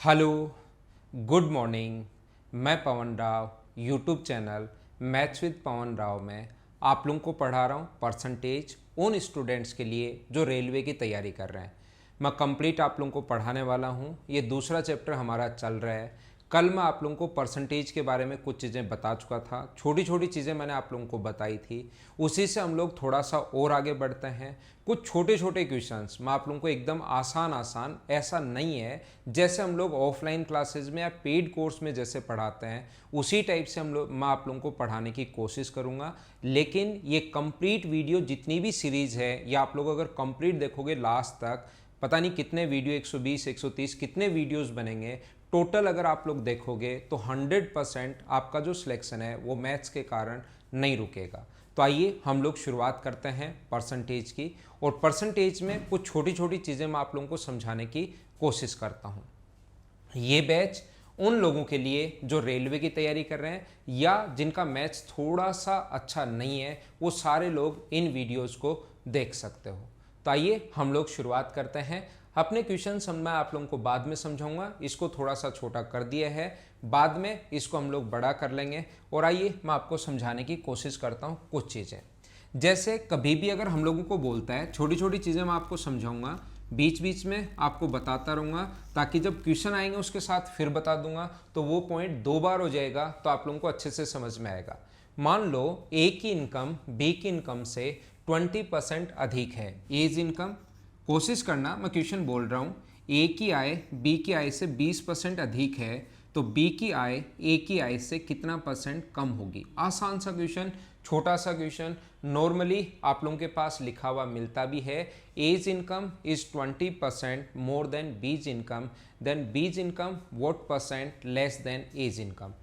Hello, good morning. मैं Pavan Rao YouTube channel maths with Pavan Rao में आप लोगों को पढ़ा रहा हूँ परसेंटेज उन स्टूडेंट्स के लिए जो रेलवे की तैयारी कर रहे हैं। मैं कंप्लीट आप लोगों को पढ़ाने वाला हूँ। ये दूसरा चैप्टर हमारा चल रहा है। कल मैं आप लोगों को परसेंटेज के बारे में कुछ चीज़ें बता चुका था, छोटी छोटी चीज़ें मैंने आप लोगों को बताई थी। उसी से हम लोग थोड़ा सा और आगे बढ़ते हैं। कुछ छोटे छोटे क्वेश्चंस मैं आप लोगों को एकदम आसान ऐसा नहीं है जैसे हम लोग ऑफलाइन क्लासेस में या पेड कोर्स में जैसे पढ़ाते हैं उसी टाइप से मैं आप लोगों को पढ़ाने की कोशिश करूँगा। लेकिन ये कंप्लीट वीडियो जितनी भी सीरीज़ है या आप लोग अगर कंप्लीट देखोगे लास्ट तक, पता नहीं कितने वीडियो 120 130 कितने वीडियोस बनेंगे टोटल, अगर आप लोग देखोगे तो 100% आपका जो सिलेक्शन है वो मैथ्स के कारण नहीं रुकेगा। तो आइए हम लोग शुरुआत करते हैं परसेंटेज की। और परसेंटेज में कुछ छोटी छोटी चीज़ें मैं आप लोगों को समझाने की कोशिश करता हूँ। ये बैच उन लोगों के लिए जो रेलवे की तैयारी कर रहे हैं या जिनका मैथ्स थोड़ा सा अच्छा नहीं है, वो सारे लोग इन वीडियोस को देख सकते हो। तो आइए हम लोग शुरुआत करते हैं। अपने क्वेश्चन मैं आप लोगों को बाद में समझाऊंगा। इसको थोड़ा सा छोटा कर दिया है, बाद में इसको हम लोग बड़ा कर लेंगे। और आइए मैं आपको समझाने की कोशिश करता हूँ कुछ चीज़ें। जैसे कभी भी अगर हम लोगों को बोलता है, छोटी छोटी चीज़ें मैं आपको समझाऊंगा, बीच बीच में आपको बताता रहूँगा, ताकि जब क्वेश्चन आएंगे उसके साथ फिर बता दूंगा तो वो पॉइंट 2 बार हो जाएगा, तो आप लोगों को अच्छे से समझ में आएगा। मान लो ए की इनकम बी की इनकम से 20% अधिक है। एज इनकम, कोशिश करना, मैं क्वेश्चन बोल रहा हूँ, ए की आय बी की आय से 20% अधिक है तो बी की आय ए की आय से कितना परसेंट कम होगी। आसान सा क्वेश्चन, छोटा सा क्वेश्चन, नॉर्मली आप लोगों के पास लिखा हुआ मिलता भी है। A's income is 20% more than B's income, then B's income what percent less than A's income.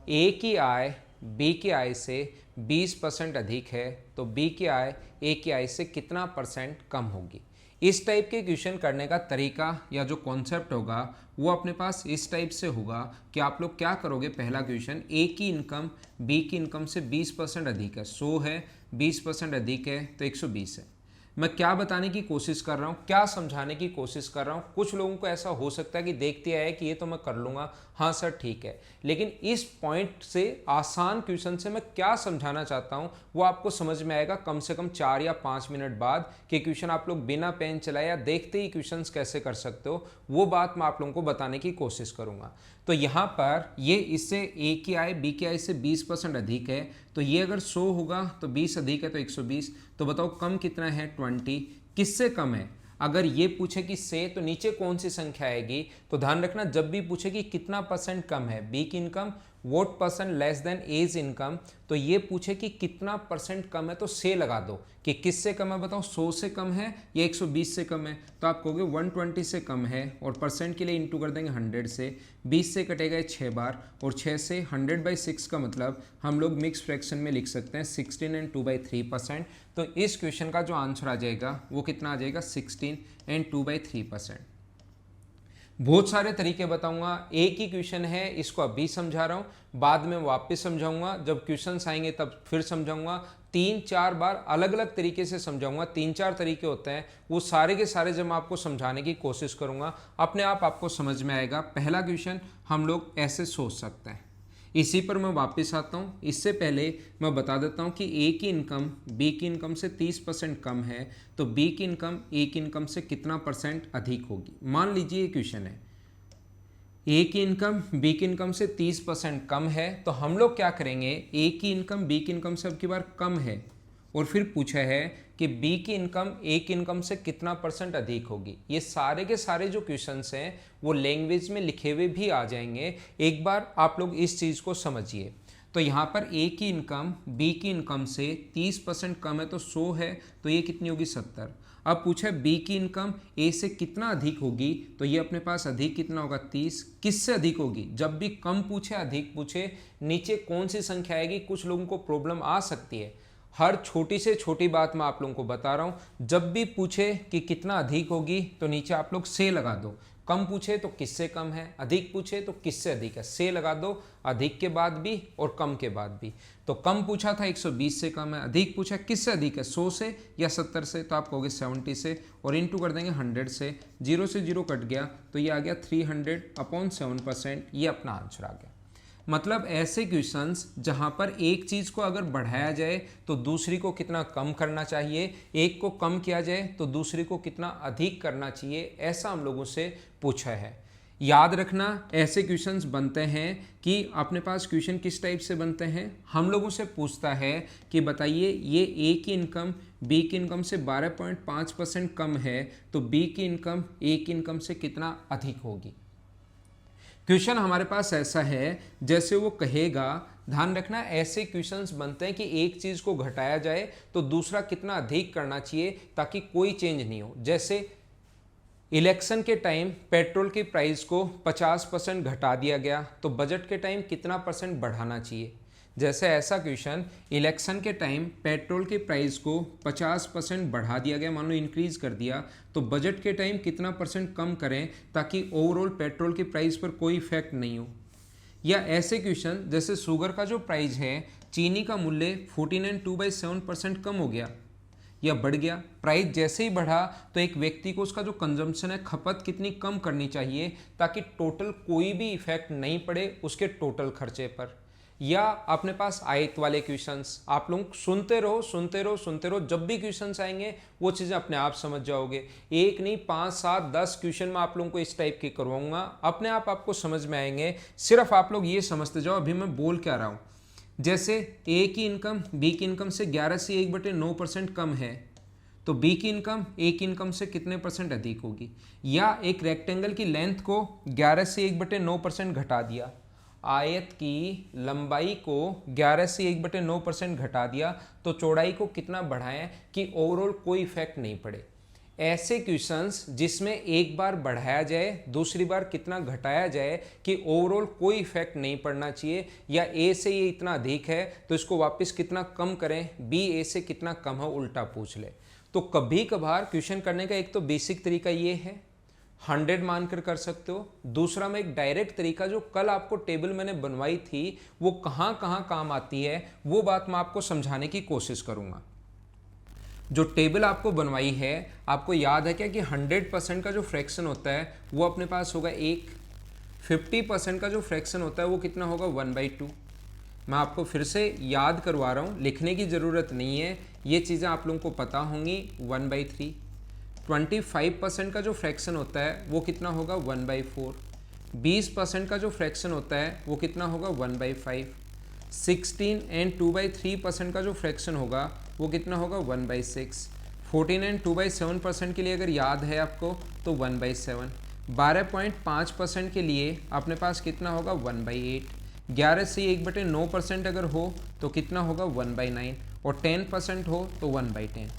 A की आय बी की आय से 20% अधिक है तो बी की आय ए की आय से कितना परसेंट कम होगी। इस टाइप के क्वेश्चन करने का तरीका या जो कॉन्सेप्ट होगा वो अपने पास इस टाइप से होगा कि आप लोग क्या करोगे। पहला क्वेश्चन, ए की इनकम बी की इनकम से 20% अधिक है, 100 है, 20% अधिक है तो 120 है। मैं क्या बताने की कोशिश कर रहा हूँ, क्या समझाने की कोशिश कर रहा हूँ। कुछ लोगों को ऐसा हो सकता है कि देखते आए कि ये तो मैं कर लूँगा, हाँ सर ठीक है, लेकिन इस पॉइंट से आसान क्वेश्चन से मैं क्या समझाना चाहता हूँ वो आपको समझ में आएगा कम से कम 4 या 5 मिनट बाद कि क्वेश्चन आप लोग बिना पेन चलाए या देखते ही क्वेश्चन कैसे कर सकते हो, वो बात मैं आप लोगों को बताने की कोशिश करूँगा। तो यहाँ पर ये इससे ए की आय बी की आय से 20% अधिक है, तो ये अगर 100 होगा तो 20 अधिक है तो 120। तो बताओ कम कितना है, 20। किससे कम है? अगर ये पूछे कि से तो नीचे कौन सी संख्या आएगी, तो ध्यान रखना जब भी पूछे कि कितना परसेंट कम है बी की income what percent less than A's income, तो ये पूछे कि कितना परसेंट कम है तो से लगा दो कि किससे कम है। बताओ 100 से कम है या 120 से कम है, तो आप कहोगे 120 से कम है और परसेंट के लिए इंटू कर देंगे 100 से, 20 से कटेगा 6 बार और 6 से 100/6 का मतलब हम लोग मिक्स फ्रैक्शन में लिख सकते हैं 16 एंड 2/3%। तो इस क्वेश्चन का जो आंसर आ जाएगा वो कितना आ जाएगा, 16 एंड 2/3%। बहुत सारे तरीके बताऊंगा, एक ही क्वेश्चन है इसको अभी समझा रहा हूँ, बाद में वापस समझाऊंगा, जब क्वेश्चंस आएंगे तब फिर समझाऊंगा। 3-4 बार अलग अलग तरीके से समझाऊंगा। 3-4 तरीके होते हैं, वो सारे के सारे जब मैं आपको समझाने की कोशिश करूंगा अपने आप आपको समझ में आएगा। पहला क्वेश्चन हम लोग ऐसे सोच सकते हैं, इसी पर मैं वापस आता हूँ। इससे पहले मैं बता देता हूँ कि ए की इनकम बी की इनकम से 30% कम है तो बी की इनकम ए की इनकम से कितना परसेंट अधिक होगी। मान लीजिए ये क्वेश्चन है, ए की इनकम बी की इनकम से 30% कम है, तो हम लोग क्या करेंगे, ए की इनकम बी की इनकम से अब की बार कम है और फिर पूछा है कि बी की इनकम ए की इनकम से कितना परसेंट अधिक होगी। ये सारे के सारे जो क्वेश्चंस हैं वो लैंग्वेज में लिखे हुए भी आ जाएंगे, एक बार आप लोग इस चीज़ को समझिए। तो यहाँ पर ए की इनकम बी की इनकम से 30% कम है तो 100 है, तो ये कितनी होगी, 70। अब पूछा बी की इनकम ए से कितना अधिक होगी, तो ये अपने पास अधिक कितना होगा, 30। किससे अधिक होगी, जब भी कम पूछे अधिक पूछे नीचे कौन सी संख्या आएगी, कुछ लोगों को प्रॉब्लम आ सकती है। हर छोटी से छोटी बात मैं आप लोगों को बता रहा हूँ, जब भी पूछे कि कितना अधिक होगी तो नीचे आप लोग से लगा दो। कम पूछे तो किससे कम है, अधिक पूछे तो किससे अधिक है, से लगा दो, अधिक के बाद भी और कम के बाद भी। तो कम पूछा था 120 से कम है, अधिक पूछा किससे अधिक है, 100 से या 70 से, तो आप कहोगे 70 से, और इनटू कर देंगे 100 से, 0 से 0 कट गया तो ये आ गया 300/7%, ये अपना आंसर आ गया। मतलब ऐसे क्वेश्चंस जहां पर एक चीज़ को अगर बढ़ाया जाए तो दूसरी को कितना कम करना चाहिए, एक को कम किया जाए तो दूसरी को कितना अधिक करना चाहिए, ऐसा हम लोगों से पूछा है। याद रखना ऐसे क्वेश्चंस बनते हैं कि अपने पास क्वेश्चन किस टाइप से बनते हैं, हम लोगों से पूछता है कि बताइए ये ए की इनकम बी की इनकम से 12.5% कम है तो बी की इनकम ए की इनकम से कितना अधिक होगी। क्वेश्चन हमारे पास ऐसा है जैसे वो कहेगा, ध्यान रखना ऐसे क्वेश्चंस बनते हैं कि एक चीज़ को घटाया जाए तो दूसरा कितना अधिक करना चाहिए ताकि कोई चेंज नहीं हो। जैसे इलेक्शन के टाइम पेट्रोल की प्राइस को 50% घटा दिया गया तो बजट के टाइम कितना % बढ़ाना चाहिए। जैसे ऐसा क्वेश्चन, इलेक्शन के टाइम पेट्रोल की प्राइस को 50% बढ़ा दिया गया, मान लो इंक्रीज कर दिया, तो बजट के टाइम कितना % कम करें ताकि ओवरऑल पेट्रोल की प्राइस पर कोई इफेक्ट नहीं हो। या ऐसे क्वेश्चन जैसे शुगर का जो प्राइस है, चीनी का मूल्य 14.2/7% कम हो गया या बढ़ गया, प्राइस जैसे ही बढ़ा तो एक व्यक्ति को उसका जो कंजम्पशन है, खपत कितनी कम करनी चाहिए ताकि टोटल कोई भी इफेक्ट नहीं पड़े उसके टोटल खर्चे पर। या अपने पास आयत वाले क्वेश्चंस, आप लोग सुनते रहो सुनते रहो सुनते रहो, जब भी क्वेश्चंस आएंगे वो चीज़ें अपने आप समझ जाओगे। एक नहीं 5, 7, 10 क्वेश्चन मैं आप लोगों को इस टाइप के करवाऊंगा, अपने आप आपको समझ में आएंगे। सिर्फ आप लोग ये समझते जाओ अभी मैं बोल क्या रहा हूँ। जैसे ए की इनकम बी की इनकम से 11 से 1/9% कम है तो बी की इनकम ए की इनकम से कितने % अधिक होगी। या एक रेक्टेंगल की लेंथ को 11 से 1/9% घटा दिया, आयत की लंबाई को 11 से 1/9% घटा दिया तो चौड़ाई को कितना बढ़ाएं कि ओवरऑल कोई इफेक्ट नहीं पड़े। ऐसे क्वेश्चंस जिसमें एक बार बढ़ाया जाए दूसरी बार कितना घटाया जाए कि ओवरऑल कोई इफेक्ट नहीं पड़ना चाहिए, या ए से ये इतना अधिक है तो इसको वापस कितना कम करें, बी ए से कितना कम है, उल्टा पूछ ले। तो कभी कभार क्वेश्चन करने का एक तो बेसिक तरीका ये है, 100 मानकर कर सकते हो। दूसरा में एक डायरेक्ट तरीका जो कल आपको टेबल मैंने बनवाई थी वो कहाँ कहाँ काम आती है वो बात मैं आपको समझाने की कोशिश करूँगा। जो टेबल आपको बनवाई है, आपको याद है क्या कि 100% का जो फ्रैक्शन होता है वो अपने पास होगा 1, 50% का जो फ्रैक्शन होता है वो कितना होगा 1/2। मैं आपको फिर से याद करवा रहा हूँ, लिखने की ज़रूरत नहीं है, ये चीज़ें आप लोगों को पता होंगी। 1/3 25% का जो फ्रैक्शन होता है वो कितना होगा 1/4। 20% का जो फ्रैक्शन होता है वो कितना होगा 1/5। 16 एंड 2/3% का जो फ्रैक्शन होगा वो कितना होगा 1/6। 14 एंड 2/7% के लिए अगर याद है आपको तो 1/7। 12.5% के लिए अपने पास कितना होगा 1/8। 11 से 1/9% अगर हो तो कितना होगा 1/9, और 10% हो तो 1/10।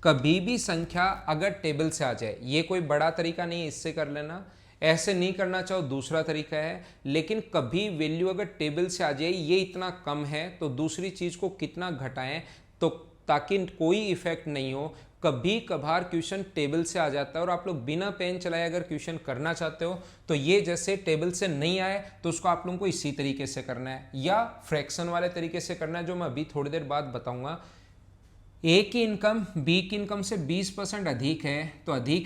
कभी भी संख्या अगर टेबल से आ जाए, ये कोई बड़ा तरीका नहीं है, इससे कर लेना, ऐसे नहीं करना चाहो दूसरा तरीका है, लेकिन कभी वैल्यू अगर टेबल से आ जाए ये इतना कम है तो दूसरी चीज़ को कितना घटाएं तो ताकि कोई इफेक्ट नहीं हो। कभी कभार क्वेश्चन टेबल से आ जाता है और आप लोग बिना पेन चलाए अगर क्वेश्चन करना चाहते हो तो ये जैसे टेबल से नहीं आए तो उसको आप लोगों को इसी तरीके से करना है, या फ्रैक्शन वाले तरीके से करना है जो मैं अभी थोड़ी देर बाद बताऊंगा। ए की इनकम बी की इनकम से 20% अधिक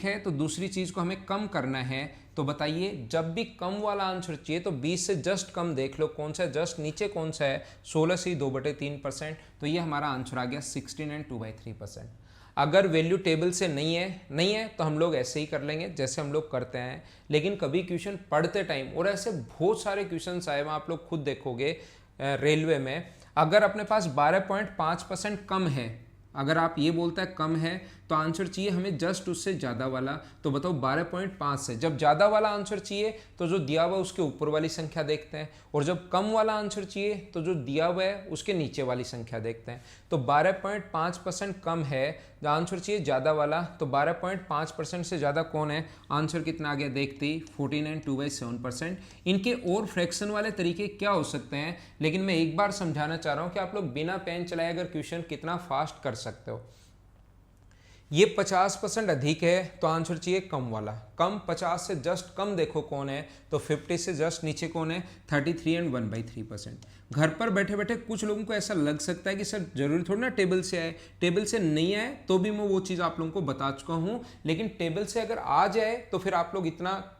है तो दूसरी चीज़ को हमें कम करना है। तो बताइए जब भी कम वाला आंसर चाहिए तो 20 से जस्ट कम देख लो कौन सा है, जस्ट नीचे कौन सा है, 16 से 2/3%। तो ये हमारा आंसर आ गया 16 एंड 2/3%। अगर वैल्यू टेबल से नहीं है तो हम लोग ऐसे ही कर लेंगे जैसे हम लोग करते हैं। लेकिन कभी क्वेश्चन पढ़ते टाइम, और ऐसे बहुत सारे क्वेश्चन आए हैं आप लोग खुद देखोगे रेलवे में, अगर अपने पास 12.5% कम है, अगर आप ये बोलता है कम है तो आंसर चाहिए हमें जस्ट उससे ज़्यादा वाला, तो बताओ 12.5 से जब ज़्यादा वाला आंसर चाहिए तो जो दिया हुआ है उसके ऊपर वाली संख्या देखते हैं, और जब कम वाला आंसर चाहिए तो जो दिया हुआ है उसके नीचे वाली संख्या देखते हैं। तो 12.5% कम है, जो आंसर चाहिए ज़्यादा वाला, तो 12.5% से ज़्यादा कौन है, आंसर कितना आ गया देखते ही 14 एंड 2/7%। इनके और फ्रैक्शन वाले तरीके क्या हो सकते हैं, लेकिन मैं एक बार समझाना चाह रहा हूँ कि आप लोग बिना पेन चलाए अगर क्वेश्चन कितना फास्ट कर सकते हो। ये 50% अधिक है तो आंसर चाहिए कम वाला। कम 50 से जस्ट कम देखो कौन है, तो 50 से जस्ट नीचे कौन है, 33 एंड 1/3%। घर पर बैठे बैठे कुछ लोगों को ऐसा लग सकता है कि सर जरूरी थोड़ी ना टेबल से आए, टेबल से नहीं आए तो भी मैं वो चीज़ आप लोगों को बता चुका हूँ, लेकिन टेबल से अगर आ जाए तो फिर आप लोग इतना,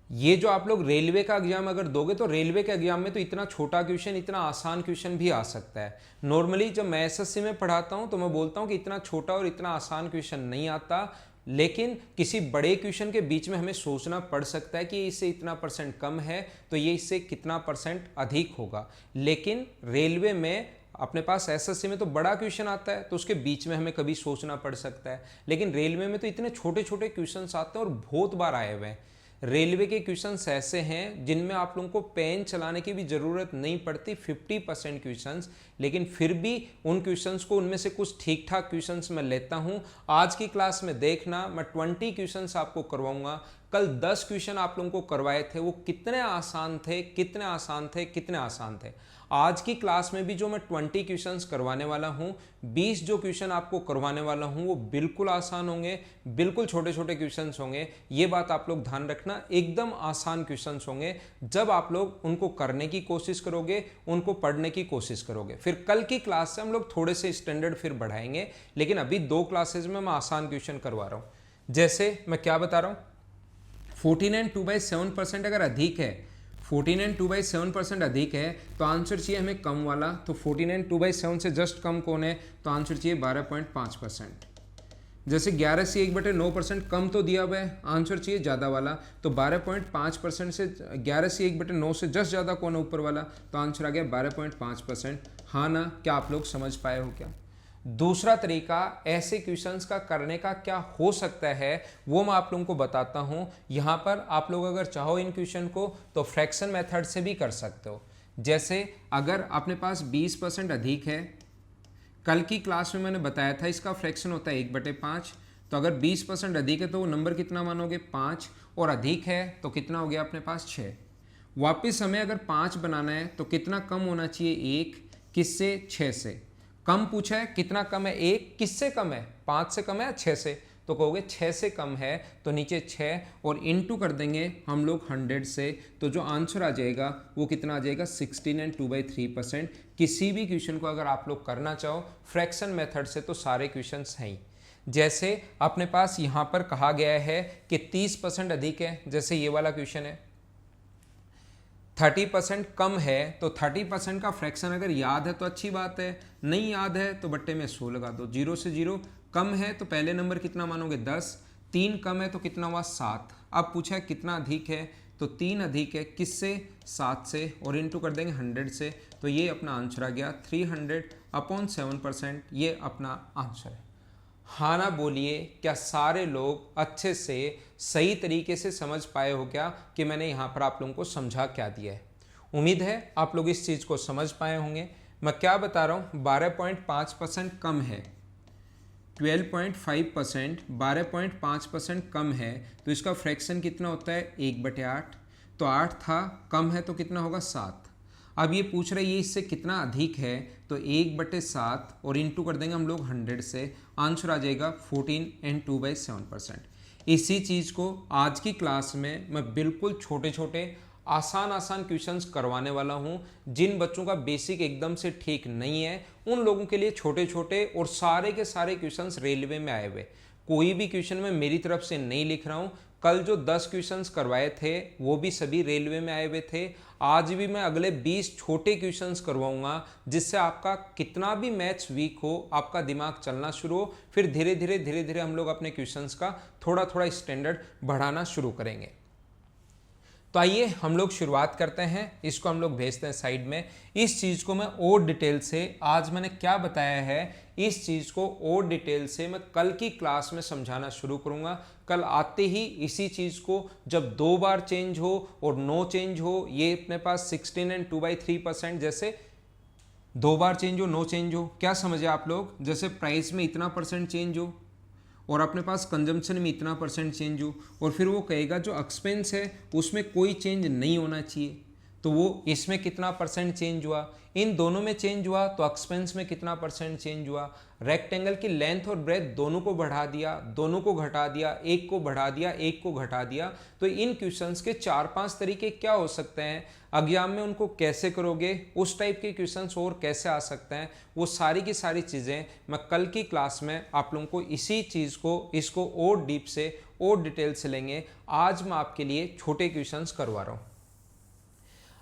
ये जो आप लोग रेलवे का एग्जाम अगर दोगे तो रेलवे के एग्जाम में तो इतना छोटा क्वेश्चन, इतना आसान क्वेश्चन भी आ सकता है। नॉर्मली जब मैं एसएससी में पढ़ाता हूं तो मैं बोलता हूं कि इतना छोटा और इतना आसान क्वेश्चन नहीं आता, लेकिन किसी बड़े क्वेश्चन के बीच में हमें सोचना पड़ सकता है कि इससे इतना परसेंट कम है तो ये इससे कितना परसेंट अधिक होगा। लेकिन रेलवे में अपने पास एसएससी में तो बड़ा क्वेश्चन आता है तो उसके बीच में हमें कभी सोचना पड़ सकता है, लेकिन रेलवे में तो इतने छोटे छोटे क्वेश्चंस आते हैं और बहुत बार आए हुए हैं। रेलवे के क्वेश्चंस ऐसे हैं जिनमें आप लोगों को पेन चलाने की भी ज़रूरत नहीं पड़ती, 50% क्वेश्चंस, लेकिन फिर भी उन क्वेश्चंस को, उनमें से कुछ ठीक ठाक क्वेश्चंस मैं लेता हूं। आज की क्लास में देखना, मैं 20 क्वेश्चंस आपको करवाऊंगा। कल 10 क्वेश्चन आप लोगों को करवाए थे, वो कितने आसान थे, कितने आसान थे, कितने आसान थे। आज की क्लास में भी जो मैं 20 क्वेश्चंस करवाने वाला हूं, 20 जो क्वेश्चन आपको करवाने वाला हूं वो बिल्कुल आसान होंगे, बिल्कुल छोटे छोटे क्वेश्चंस होंगे। ये बात आप लोग ध्यान रखना, एकदम आसान क्वेश्चंस होंगे जब आप लोग उनको करने की कोशिश करोगे, उनको पढ़ने की कोशिश करोगे। फिर कल की क्लास से हम लोग थोड़े से स्टैंडर्ड फिर बढ़ाएंगे, लेकिन अभी 2 क्लासेज में मैं आसान क्वेश्चन करवा रहा हूं। जैसे मैं क्या बता रहा हूं, 14 एंड 2/7% अगर अधिक है, 14 एंड 2/7% अधिक है तो आंसर चाहिए हमें कम वाला। तो 14 एंड 2/7 से जस्ट कम कौन है, तो आंसर चाहिए 12.5%। जैसे 11 से 1/9% कम तो दिया हुआ है, आंसर चाहिए ज़्यादा वाला। तो 12.5% से 11 से 1/9 से जस्ट ज़्यादा कौन है, ऊपर वाला, तो आंसर आ गया 12.5%। हाँ ना, क्या आप लोग समझ पाए हो क्या? दूसरा तरीका ऐसे क्वेश्चंस का करने का क्या हो सकता है वो मैं आप लोगों को बताता हूं। यहां पर आप लोग अगर चाहो इन क्वेश्चन को तो फ्रैक्शन मेथड से भी कर सकते हो। जैसे अगर अपने पास 20% अधिक है, कल की क्लास में मैंने बताया था इसका फ्रैक्शन होता है 1/5, तो अगर 20% अधिक है तो वो नंबर कितना मानोगे, 5, और अधिक है तो कितना हो गया अपने पास, 6। वापिस हमें अगर 5 बनाना है तो कितना कम होना चाहिए, 1, किससे, 6 से। कम पूछा है, कितना कम है, 1, किससे कम है, 5 से कम है, 6 से, तो कहोगे 6 से कम है तो नीचे 6 और इनटू कर देंगे हम लोग 100 से, तो जो आंसर आ जाएगा वो कितना आ जाएगा, 16 एंड 2/3%। किसी भी क्वेश्चन को अगर आप लोग करना चाहो फ्रैक्शन मेथड से तो सारे क्वेश्चंस हैं ही। जैसे अपने पास यहाँ पर कहा गया है कि 30% अधिक है, जैसे ये वाला क्वेश्चन है, 30% कम है तो 30% का फ्रैक्शन अगर याद है तो अच्छी बात है, नहीं याद है तो बट्टे में 100 लगा दो। 0 से 0 कम है तो पहले नंबर कितना मानोगे, 10, 3 कम है तो कितना हुआ, 7। अब पूछा है कितना अधिक है, तो 3 अधिक है, किससे, 7 से, और इनटू कर देंगे 100 से, तो ये अपना आंसर आ गया 300/7%। ये अपना आंसर है। हाँ ना बोलिए, क्या सारे लोग अच्छे से सही तरीके से समझ पाए हो क्या कि मैंने यहाँ पर आप लोगों को समझा क्या दिया है? उम्मीद है आप लोग इस चीज़ को समझ पाए होंगे। मैं क्या बता रहा हूँ, 12.5% कम है, 12.5%, 12.5% कम है तो इसका फ्रैक्शन कितना होता है, 1/8। तो 8 था, कम है तो कितना होगा, 7। अब ये पूछ रहे ये इससे कितना अधिक है, तो 1/7 और इनटू कर देंगे हम लोग 100 से, आंसर आ जाएगा 14 एंड 2/7%। इसी चीज़ को आज की क्लास में मैं बिल्कुल छोटे छोटे आसान क्वेश्चंस करवाने वाला हूं। जिन बच्चों का बेसिक एकदम से ठीक नहीं है उन लोगों के लिए छोटे छोटे और सारे के सारे क्वेश्चंस रेलवे में आए हुए। कोई भी क्वेश्चन मैं मेरी तरफ से नहीं लिख रहा हूं। कल जो 10 क्वेश्चंस करवाए थे वो भी सभी रेलवे में आए हुए थे। आज भी मैं अगले 20 छोटे क्वेश्चंस करवाऊंगा, जिससे आपका कितना भी मैथ्स वीक हो आपका दिमाग चलना शुरू हो। फिर धीरे धीरे हम लोग अपने क्वेश्चंस का थोड़ा थोड़ा स्टैंडर्ड बढ़ाना शुरू करेंगे। तो आइए हम लोग शुरुआत करते हैं, इसको हम लोग भेजते हैं साइड में। इस चीज़ को मैं और डिटेल से, आज मैंने क्या बताया है इस चीज़ को और डिटेल से मैं कल की क्लास में समझाना शुरू करूंगा। कल आते ही इसी चीज़ को जब 2 बार चेंज हो और नो चेंज हो, ये अपने पास 16 एंड 2/3%, जैसे 2 बार चेंज हो, नो चेंज हो, क्या समझे आप लोग, जैसे प्राइस में इतना % चेंज हो और अपने पास कंजम्पशन में इतना % चेंज हो, और फिर वो कहेगा जो एक्सपेंस है उसमें कोई चेंज नहीं होना चाहिए, तो वो इसमें कितना परसेंट चेंज हुआ, इन दोनों में चेंज हुआ तो एक्सपेंस में कितना परसेंट चेंज हुआ। रेक्टेंगल की लेंथ और ब्रेथ दोनों को बढ़ा दिया, दोनों को घटा दिया, एक को बढ़ा दिया, एक को घटा दिया। तो इन क्वेश्चंस के 4-5 तरीके क्या हो सकते हैं, एग्जाम में उनको कैसे करोगे, उस टाइप के क्वेश्चंस और कैसे आ सकते हैं, वो सारी की सारी चीज़ें मैं कल की क्लास में आप लोगों को इसी चीज़ को इसको और डीप से और डिटेल से लेंगे। आज मैं आपके लिए छोटे क्वेश्चंस करवा रहा हूँ।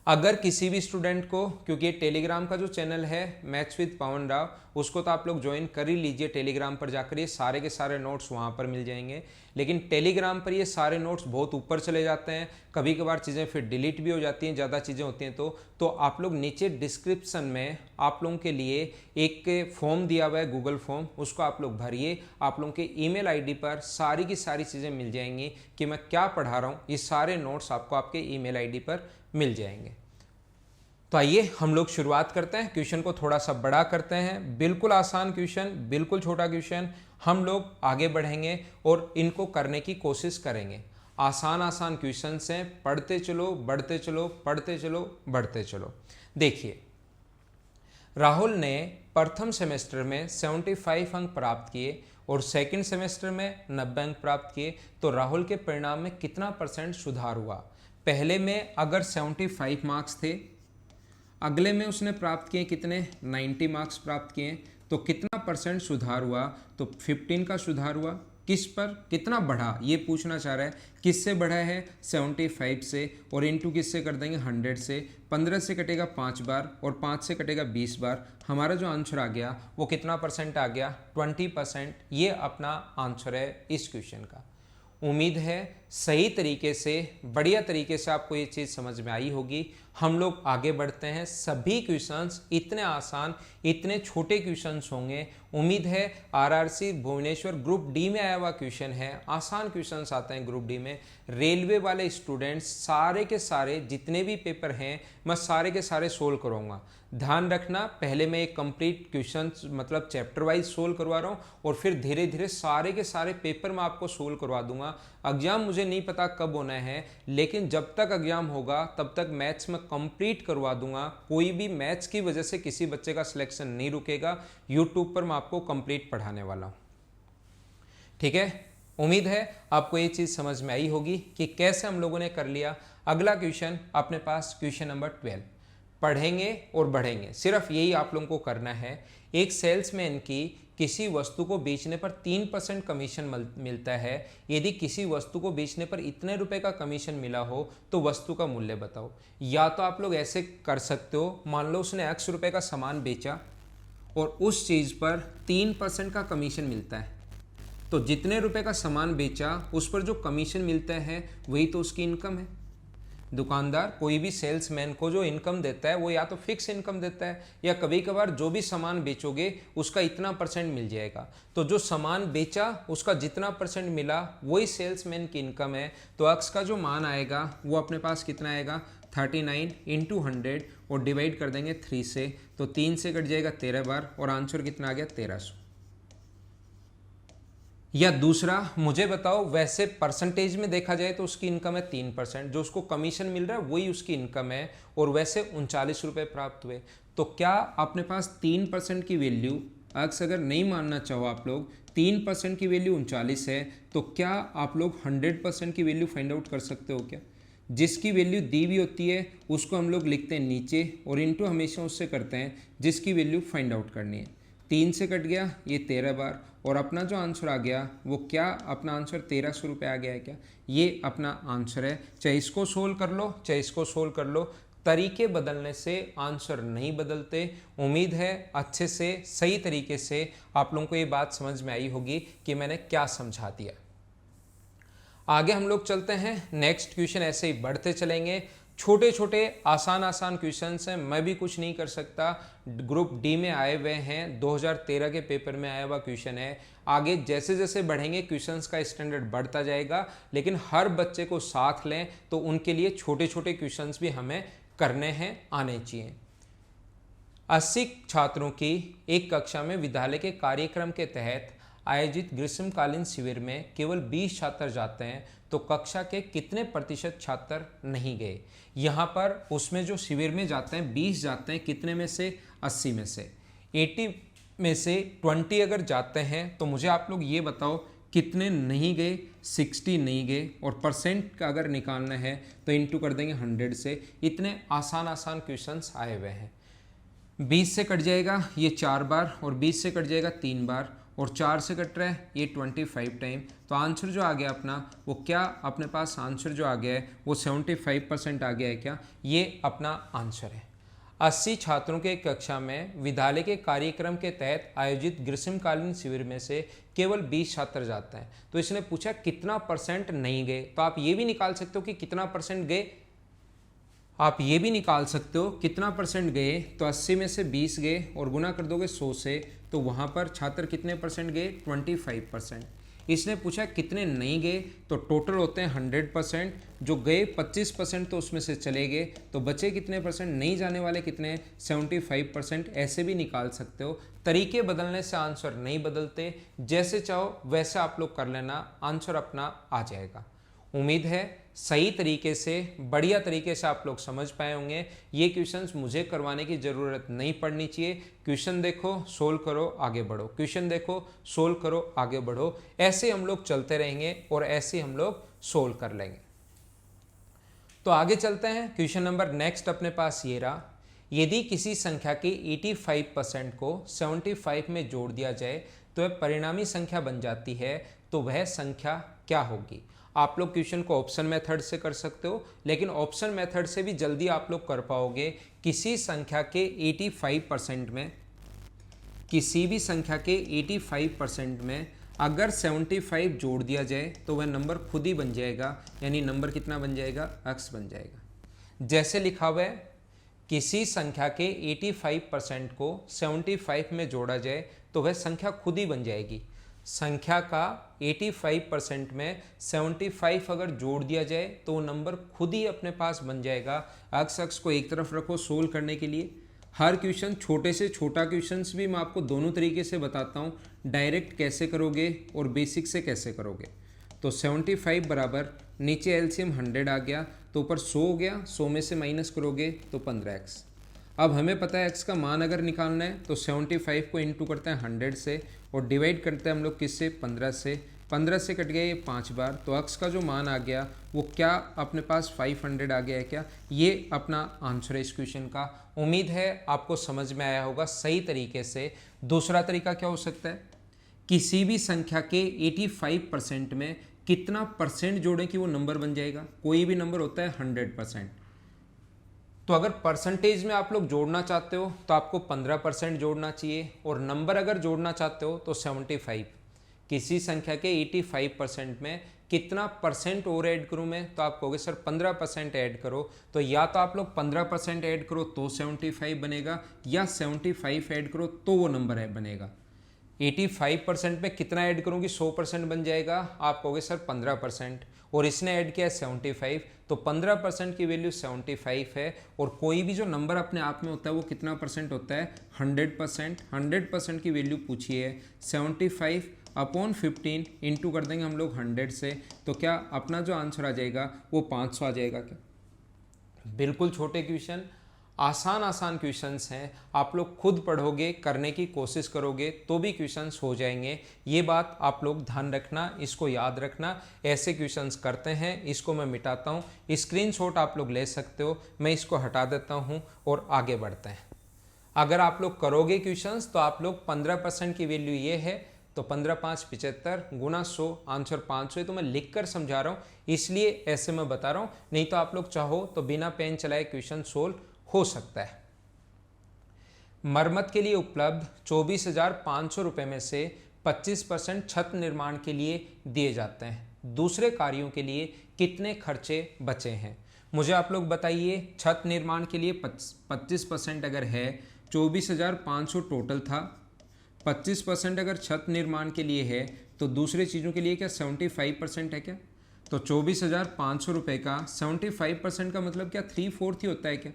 अगर किसी भी स्टूडेंट को, क्योंकि टेलीग्राम का जो चैनल है मैथ्स विद पवन राव, उसको तो आप लोग ज्वाइन कर ही लीजिए टेलीग्राम पर जाकर, ये सारे के सारे नोट्स वहाँ पर मिल जाएंगे। लेकिन टेलीग्राम पर ये सारे नोट्स बहुत ऊपर चले जाते हैं, कभी कभार चीज़ें फिर डिलीट भी हो जाती हैं, ज़्यादा चीज़ें होती हैं। तो आप लोग नीचे डिस्क्रिप्शन में आप लोगों के लिए एक फॉर्म दिया हुआ है, गूगल फॉर्म, उसको आप लोग भरिए। आप लोगों के ईमेल आईडी पर सारी की सारी चीज़ें मिल जाएंगी कि मैं क्या पढ़ा रहा हूँ, ये सारे नोट्स आपको आपके ईमेल आईडी पर मिल जाएंगे। तो आइए हम लोग शुरुआत करते हैं, क्वेश्चन को थोड़ा सा बड़ा करते हैं। बिल्कुल आसान क्वेश्चन, बिल्कुल छोटा क्वेश्चन, हम लोग आगे बढ़ेंगे और इनको करने की कोशिश करेंगे। आसान आसान क्वेश्चन हैं, पढ़ते चलो, बढ़ते चलो, पढ़ते चलो, बढ़ते चलो। देखिए, राहुल ने प्रथम सेमेस्टर में 75 अंक प्राप्त किए और सेकंड सेमेस्टर में 90 अंक प्राप्त किए, तो राहुल के परिणाम में कितना परसेंट सुधार हुआ। पहले में अगर 75 मार्क्स थे, अगले में उसने प्राप्त किए कितने, 90 मार्क्स प्राप्त किए, तो कितना परसेंट सुधार हुआ, तो 15 का सुधार हुआ। किस पर कितना बढ़ा ये पूछना चाह रहा है, किससे बढ़ा है, 75 से, और इनटू किससे कर देंगे, 100 से। 15 से कटेगा 5 बार और 5 से कटेगा 20 बार। हमारा जो आंसर आ गया वो कितना परसेंट आ गया, 20%। ये अपना आंसर है इस क्वेश्चन का। उम्मीद है सही तरीके से, बढ़िया तरीके से आपको ये चीज़ समझ में आई होगी। हम लोग आगे बढ़ते हैं। सभी क्वेश्चंस इतने आसान, इतने छोटे क्वेश्चंस होंगे। उम्मीद है आरआरसी भुवनेश्वर ग्रुप डी में आया हुआ क्वेश्चन है, आसान क्वेश्चंस आते हैं ग्रुप डी में। रेलवे वाले स्टूडेंट्स सारे के सारे जितने भी पेपर हैं मैं सारे के सारे सोल्व करूँगा। ध्यान रखना, पहले मैं एक कंप्लीट क्वेश्चन मतलब चैप्टर वाइज सोल्व करवा रहा हूँ और फिर धीरे धीरे सारे के सारे पेपर मैं आपको सोल्व करवा दूंगा। एग्जाम मुझे नहीं पता कब होना है, लेकिन जब तक एग्जाम होगा तब तक मैथ्स में कंप्लीट करवा दूंगा। कोई भी मैथ्स की वजह से किसी बच्चे का सिलेक्शन नहीं रुकेगा। यूट्यूब पर मैं आपको कंप्लीट पढ़ाने वाला हूँ, ठीक है। उम्मीद है आपको ये चीज़ समझ में आई होगी कि कैसे हम लोगों ने कर लिया। अगला क्वेश्चन अपने पास क्वेश्चन नंबर 12, पढ़ेंगे और बढ़ेंगे, सिर्फ यही आप लोगों को करना है। एक सेल्समैन की किसी वस्तु को बेचने पर 3% कमीशन मिलता है। यदि किसी वस्तु को बेचने पर इतने रुपए का कमीशन मिला हो तो वस्तु का मूल्य बताओ। या तो आप लोग ऐसे कर सकते हो, मान लो उसने X रुपए का सामान बेचा और उस चीज़ पर 3% का कमीशन मिलता है, तो जितने रुपए का सामान बेचा उस पर जो कमीशन मिलता है वही तो उसकी इनकम है। दुकानदार कोई भी सेल्समैन को जो इनकम देता है वो या तो फिक्स इनकम देता है या कभी कभार जो भी सामान बेचोगे उसका इतना परसेंट मिल जाएगा। तो जो सामान बेचा उसका जितना परसेंट मिला वही सेल्समैन की इनकम है। तो अक्स का जो मान आएगा वो अपने पास कितना आएगा, 39 इंटू 100 और डिवाइड कर देंगे 3 से, तो 3 से कट जाएगा 13 बार और आंसर कितना आ गया, 1300। या दूसरा मुझे बताओ, वैसे परसेंटेज में देखा जाए तो उसकी इनकम है 3%, जो उसको कमीशन मिल रहा है वही उसकी इनकम है और वैसे 39 रुपये प्राप्त हुए। तो क्या अपने पास 3% की वैल्यू, अगर नहीं मानना चाहो आप लोग, 3% की वैल्यू 39 है, तो क्या आप लोग 100% की वैल्यू फाइंड आउट कर सकते हो क्या। जिसकी वैल्यू दी हुई होती है उसको हम लोग लिखते हैं नीचे और इनटू हमेशा उससे करते हैं जिसकी वैल्यू फाइंड आउट करनी है। 3 से कट गया ये 13 बार और अपना जो आंसर आ गया वो क्या, अपना आंसर 1300 रुपये आ गया है क्या, ये अपना आंसर है। चाहे इसको सोल्व कर लो चाहे इसको सोल्व कर लो, तरीके बदलने से आंसर नहीं बदलते। उम्मीद है अच्छे से सही तरीके से आप लोगों को ये बात समझ में आई होगी कि मैंने क्या समझा दिया। आगे हम लोग चलते हैं, नेक्स्ट क्वेश्चन ऐसे ही बढ़ते चलेंगे। छोटे छोटे आसान आसान क्वेश्चंस हैं, मैं भी कुछ नहीं कर सकता। ग्रुप डी में आए हुए हैं, 2013 के पेपर में आया हुआ क्वेश्चन है। आगे जैसे जैसे बढ़ेंगे क्वेश्चंस का स्टैंडर्ड बढ़ता जाएगा, लेकिन हर बच्चे को साथ लें तो उनके लिए छोटे छोटे क्वेश्चंस भी हमें करने हैं, आने चाहिए। 80 छात्रों की एक कक्षा में विद्यालय के कार्यक्रम के तहत आयोजित ग्रीष्मकालीन शिविर में केवल 20 छात्र जाते हैं, तो कक्षा के कितने प्रतिशत छात्र नहीं गए। यहाँ पर उसमें जो शिविर में जाते हैं 20 जाते हैं, कितने में से 80 में से 80 में से 20 अगर जाते हैं तो मुझे आप लोग ये बताओ कितने नहीं गए। 60 नहीं गए, और परसेंट का अगर निकालना है तो इंटू कर देंगे 100 से। इतने आसान आसान क्वेश्चंस आए हुए हैं। 20 से कट जाएगा ये 4 बार, और 20 से कट जाएगा 3 बार, और 4 से कट रहा है ये 25 टाइम। तो आंसर जो आ गया अपना वो क्या, अपने पास आंसर जो आ गया है वो 75% आ गया है क्या, ये अपना आंसर है। 80 छात्रों के कक्षा में विद्यालय के कार्यक्रम के तहत आयोजित ग्रीष्मकालीन शिविर में से केवल 20 छात्र जाते हैं। तो इसने पूछा कितना परसेंट नहीं गए। तो आप ये भी निकाल सकते हो कि कितना परसेंट गए, आप ये भी निकाल सकते हो कितना परसेंट गए। तो 80 में से 20 गए और गुना कर दोगे 100 से, तो वहाँ पर छात्र कितने परसेंट गए, 25%। इसने पूछा कितने नहीं गए, तो टोटल होते हैं 100%। जो गए 25% तो उसमें से चले गए, तो बचे कितने परसेंट, नहीं जाने वाले कितने, 75%। ऐसे भी निकाल सकते हो। तरीके बदलने से आंसर नहीं बदलते, जैसे चाहो वैसे आप लोग कर लेना, आंसर अपना आ जाएगा। उम्मीद है सही तरीके से, बढ़िया तरीके से आप लोग समझ पाए होंगे। ये क्वेश्चंस मुझे करवाने की ज़रूरत नहीं पड़नी चाहिए। क्वेश्चन देखो, सोल्व करो, आगे बढ़ो, क्वेश्चन देखो, सोल्व करो, आगे बढ़ो। ऐसे हम लोग चलते रहेंगे और ऐसे हम लोग सोल्व कर लेंगे। तो आगे चलते हैं। क्वेश्चन नंबर नेक्स्ट अपने पास ये रहा। यदि किसी संख्या के 85% को 75 में जोड़ दिया जाए तो वह परिणामी संख्या बन जाती है, तो वह संख्या क्या होगी। आप लोग क्वेश्चन को ऑप्शन मेथड से कर सकते हो, लेकिन ऑप्शन मेथड से भी जल्दी आप लोग कर पाओगे। किसी संख्या के 85% में, किसी भी संख्या के 85% में अगर 75 जोड़ दिया जाए तो वह नंबर खुद ही बन जाएगा, यानी नंबर कितना बन जाएगा, x बन जाएगा। जैसे लिखा हुआ है, किसी संख्या के 85% को 75 में जोड़ा जाए तो वह संख्या खुद ही बन जाएगी। संख्या का 85% में 75 अगर जोड़ दिया जाए तो वो नंबर खुद ही अपने पास बन जाएगा। x को एक तरफ रखो सोल्व करने के लिए। हर क्वेश्चन, छोटे से छोटा क्वेश्चंस भी मैं आपको दोनों तरीके से बताता हूँ, डायरेक्ट कैसे करोगे और बेसिक से कैसे करोगे। तो 75 बराबर, नीचे एलसीएम 100 आ गया तो ऊपर 100 हो गया, 100 में से माइनस करोगे तो 15x। अब हमें पता है x का मान अगर निकालना है तो 75 को इंटू करते हैं 100 से और डिवाइड करते हैं हम लोग किससे, 15 से। 15 से कट गया ये 5 बार, तो x का जो मान आ गया वो क्या अपने पास 500 आ गया है क्या। ये अपना आंसर है इस क्वेश्चन का। उम्मीद है आपको समझ में आया होगा सही तरीके से। दूसरा तरीका क्या हो सकता है, किसी भी संख्या के 85% में कितना परसेंट जोड़ें कि वो नंबर बन जाएगा। कोई भी नंबर होता है 100%, तो अगर परसेंटेज में आप लोग जोड़ना चाहते हो तो आपको 15% जोड़ना चाहिए, और नंबर अगर जोड़ना चाहते हो तो 75। किसी संख्या के 85% में कितना परसेंट और ऐड करूँ मैं, तो आप कहोगे सर 15% ऐड करो। तो या तो आप लोग 15% ऐड करो तो 75 बनेगा, या 75 ऐड करो तो वो नंबर है बनेगा। 85% में कितना ऐड करूँगी, 100% बन जाएगा। आप कहोगे सर 15%, और इसने ऐड किया है 75, तो 15% की वैल्यू 75 है। और कोई भी जो नंबर अपने आप में होता है वो कितना परसेंट होता है, 100%। 100% की वैल्यू पूछी है 75 अपॉन 15 इंटू कर देंगे हम लोग 100 से, तो क्या अपना जो आंसर आ जाएगा वो 500 आ जाएगा क्या। बिल्कुल छोटे क्वेश्चन, आसान आसान क्वेश्चंस हैं। आप लोग खुद पढ़ोगे, करने की कोशिश करोगे तो भी क्वेश्चंस हो जाएंगे। ये बात आप लोग ध्यान रखना, इसको याद रखना। ऐसे क्वेश्चंस करते हैं, इसको मैं मिटाता हूँ, स्क्रीनशॉट आप लोग ले सकते हो, मैं इसको हटा देता हूँ और आगे बढ़ते हैं। अगर आप लोग करोगे क्वेश्चंस तो आप लोग 15% की वैल्यू ये है, तो 15 5 75 गुना 100, आंसर 500 है। तो मैं लिख कर समझा रहा हूँ, इसलिए ऐसे मैं बता रहा हूँ, नहीं तो आप लोग चाहो तो बिना पेन चलाए क्वेश्चन सोल्व हो सकता है। मरम्मत के लिए उपलब्ध 24,500 रुपये में से 25% छत निर्माण के लिए दिए जाते हैं। दूसरे कार्यों के लिए कितने खर्चे बचे हैं। मुझे आप लोग बताइए, छत निर्माण के लिए 25% अगर है, 24,500 टोटल था, 25% अगर छत निर्माण के लिए है तो दूसरे चीज़ों के लिए क्या 75% है क्या। तो 24,500 रुपये का 75% का मतलब क्या 3/4 ही होता है क्या।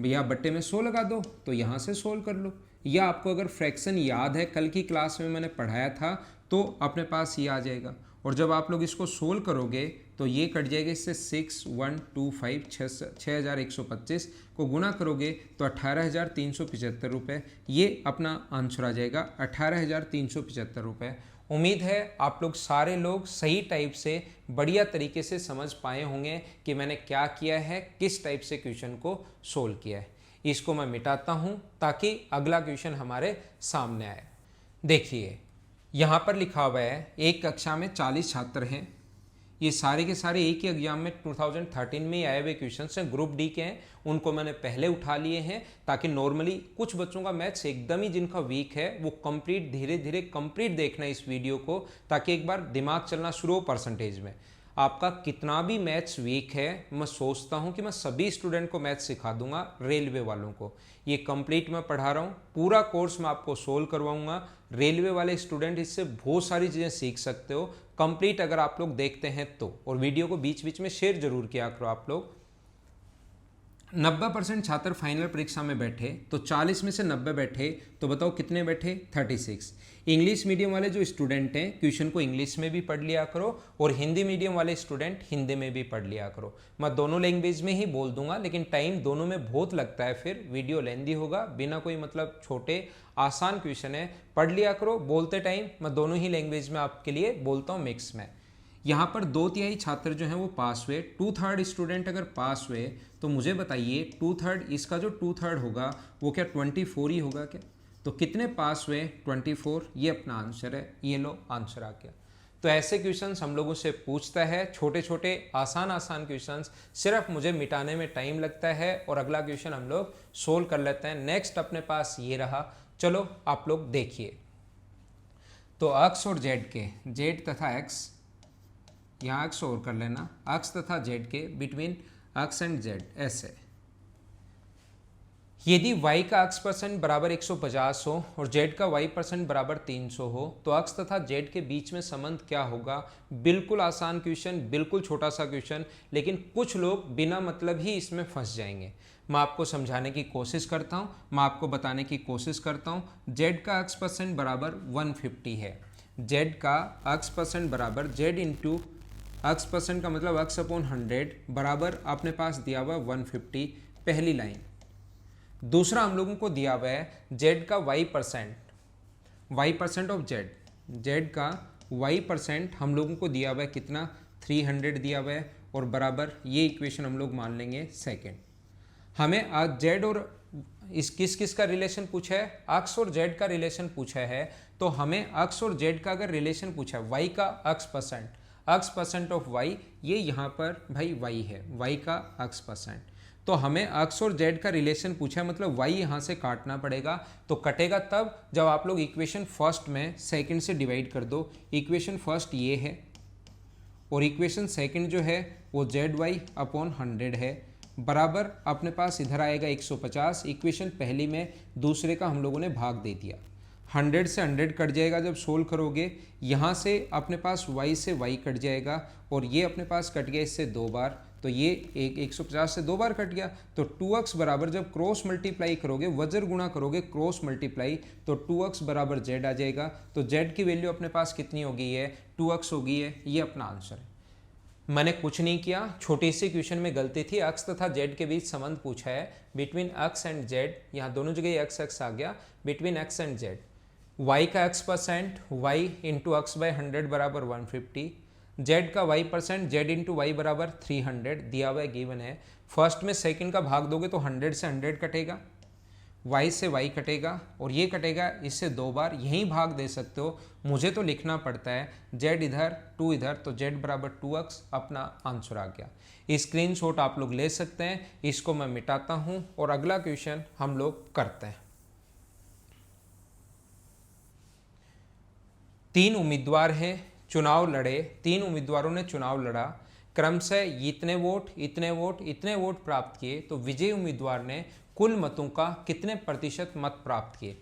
या बट्टे में 100 लगा दो, तो यहाँ से सोल्व कर लो। या आपको अगर फ्रैक्शन याद है, कल की क्लास में मैंने पढ़ाया था, तो अपने पास ये आ जाएगा। और जब आप लोग इसको सोल्व करोगे तो ये कट जाएगा इससे 6125 6125 को गुना करोगे तो 18,375 रुपये, ये अपना आंसर आ जाएगा 18,375 रुपये। उम्मीद है आप लोग सारे लोग सही टाइप से बढ़िया तरीके से समझ पाए होंगे कि मैंने क्या किया है, किस टाइप से क्वेश्चन को सोल्व किया है। इसको मैं मिटाता हूं ताकि अगला क्वेश्चन हमारे सामने आए। देखिए यहाँ पर लिखा हुआ है एक कक्षा में 40 छात्र हैं। ये सारे के सारे एक ही एग्जाम में 2013 में ही आए हुए क्वेश्चन हैं, ग्रुप डी के हैं। उनको मैंने पहले उठा लिए हैं ताकि नॉर्मली कुछ बच्चों का मैथ्स एकदम ही जिनका वीक है वो कंप्लीट धीरे धीरे कंप्लीट देखना इस वीडियो को, ताकि एक बार दिमाग चलना शुरू हो परसेंटेज में। आपका कितना भी मैथ्स वीक है, मैं सोचता हूं कि मैं सभी स्टूडेंट को मैथ्स सिखा दूंगा, रेलवे वालों को। ये कंप्लीट मैं पढ़ा रहा हूं, पूरा कोर्स मैं आपको सोल्व करवाऊंगा। रेलवे वाले स्टूडेंट इससे बहुत सारी चीज़ें सीख सकते हो कंप्लीट अगर आप लोग देखते हैं तो। और वीडियो को बीच बीच में शेयर जरूर किया करो आप लोग। 90% छात्र फाइनल परीक्षा में बैठे, तो 40 में से 90 बैठे, तो बताओ कितने बैठे? 36। इंग्लिश मीडियम वाले जो स्टूडेंट हैं क्वेश्चन को इंग्लिश में भी पढ़ लिया करो और हिंदी मीडियम वाले स्टूडेंट हिंदी में भी पढ़ लिया करो। मैं दोनों लैंग्वेज में ही बोल दूंगा, लेकिन टाइम दोनों में बहुत लगता है, फिर वीडियो लेंदी होगा। बिना कोई मतलब छोटे आसान क्वेश्चन है, पढ़ लिया करो। बोलते टाइम मैं दोनों ही लैंग्वेज में आपके लिए बोलता हूँ, मिक्स में। यहाँ पर 2/3 छात्र जो हैं वो पास हुए, 2/3 स्टूडेंट अगर पास हुए तो मुझे बताइए 2/3 इसका जो 2/3 होगा वो क्या 24 ही होगा क्या? तो कितने पास हुए? 24। ये अपना आंसर है, ये लो आंसर आ गया। तो ऐसे क्वेश्चंस हम लोगों से पूछता है, छोटे छोटे आसान आसान क्वेश्चंस, सिर्फ मुझे मिटाने में टाइम लगता है और अगला क्वेश्चन हम लोग सोल्व कर लेते हैं। नेक्स्ट अपने पास ये रहा, चलो आप लोग देखिए। तो अक्स और जेड के, जेड तथा एक्स, यहाँ अक्स और कर लेना, अक्स तथा जेड के बिटवीन अक्स एंड जेड ऐसे। यदि y का अक्स परसेंट बराबर 150 हो और z का y परसेंट बराबर 300 हो तो अक्स तथा z के बीच में संबंध क्या होगा? बिल्कुल आसान क्वेश्चन, बिल्कुल छोटा सा क्वेश्चन, लेकिन कुछ लोग बिना मतलब ही इसमें फंस जाएंगे। मैं आपको समझाने की कोशिश करता हूँ, मैं आपको बताने की कोशिश करता हूँ। z का अक्स परसेंट बराबर 150 है, z का अक्स परसेंट बराबर z इंटू अक्स परसेंट का मतलब अक्स अपॉन 100 बराबर अपने पास दिया हुआ 150, पहली लाइन। दूसरा हम लोगों को दिया हुआ है z का y परसेंट ऑफ z का y परसेंट हम लोगों को दिया हुआ है कितना? 300 दिया हुआ है, और बराबर ये इक्वेशन हम लोग मान लेंगे सेकेंड। हमें आज z और इस किस किस का रिलेशन पूछा है? अक्स और z का रिलेशन पूछा है। तो हमें अक्स और z का अगर रिलेशन पूछा है, y का अक्स परसेंट ऑफ y, ये यहाँ पर भाई y है, y का अक्स परसेंट। तो हमें अक्स और जेड का रिलेशन पूछा है, मतलब y यहाँ से काटना पड़ेगा। तो कटेगा तब जब आप लोग इक्वेशन फर्स्ट में सेकंड से डिवाइड कर दो। इक्वेशन फर्स्ट ये है और इक्वेशन सेकंड जो है वो ZY अपॉन 100 है, बराबर अपने पास इधर आएगा 150। इक्वेशन पहली में दूसरे का हम लोगों ने भाग दे दिया, 100 से 100 कट जाएगा जब सोल्व करोगे। यहाँ से अपने पास y से y कट जाएगा और ये अपने पास कट गया इससे 2 बार, तो ये 150 से 2 बार कट गया। तो 2x बराबर जब क्रॉस मल्टीप्लाई करोगे, वज्र गुणा करोगे क्रॉस मल्टीप्लाई, तो 2x बराबर z आ जाएगा। तो z की वैल्यू अपने पास कितनी हो गई है? 2x हो गई है, ये अपना आंसर है। मैंने कुछ नहीं किया, छोटी सी क्वेश्चन में गलती थी। अक्स तथा जेड के बीच संबंध पूछा है, बिटवीन अक्स एंड जेड, यहाँ दोनों जगह x आ गया, between x and z. y का x percent y into x by 100 बराबर 150, z का y percent z into y बराबर 300 दिया हुआ है, गिवन है। फर्स्ट में सेकंड का भाग दोगे तो 100 से 100 कटेगा, y से y कटेगा और ये कटेगा इससे 2 बार, यहीं भाग दे सकते हो। मुझे तो लिखना पड़ता है z इधर 2 इधर, तो z बराबर 2x अपना आंसर आ गया। स्क्रीनशॉट आप लोग ले सकते हैं। इसको मैं मिटाता हूँ और अगला क्वेश्चन हम लोग करते हैं। 3 उम्मीदवार हैं, चुनाव लड़े, 3 उम्मीदवारों ने चुनाव लड़ा, क्रमशः इतने वोट प्राप्त किए, तो विजयी उम्मीदवार ने कुल मतों का कितने प्रतिशत मत प्राप्त किए?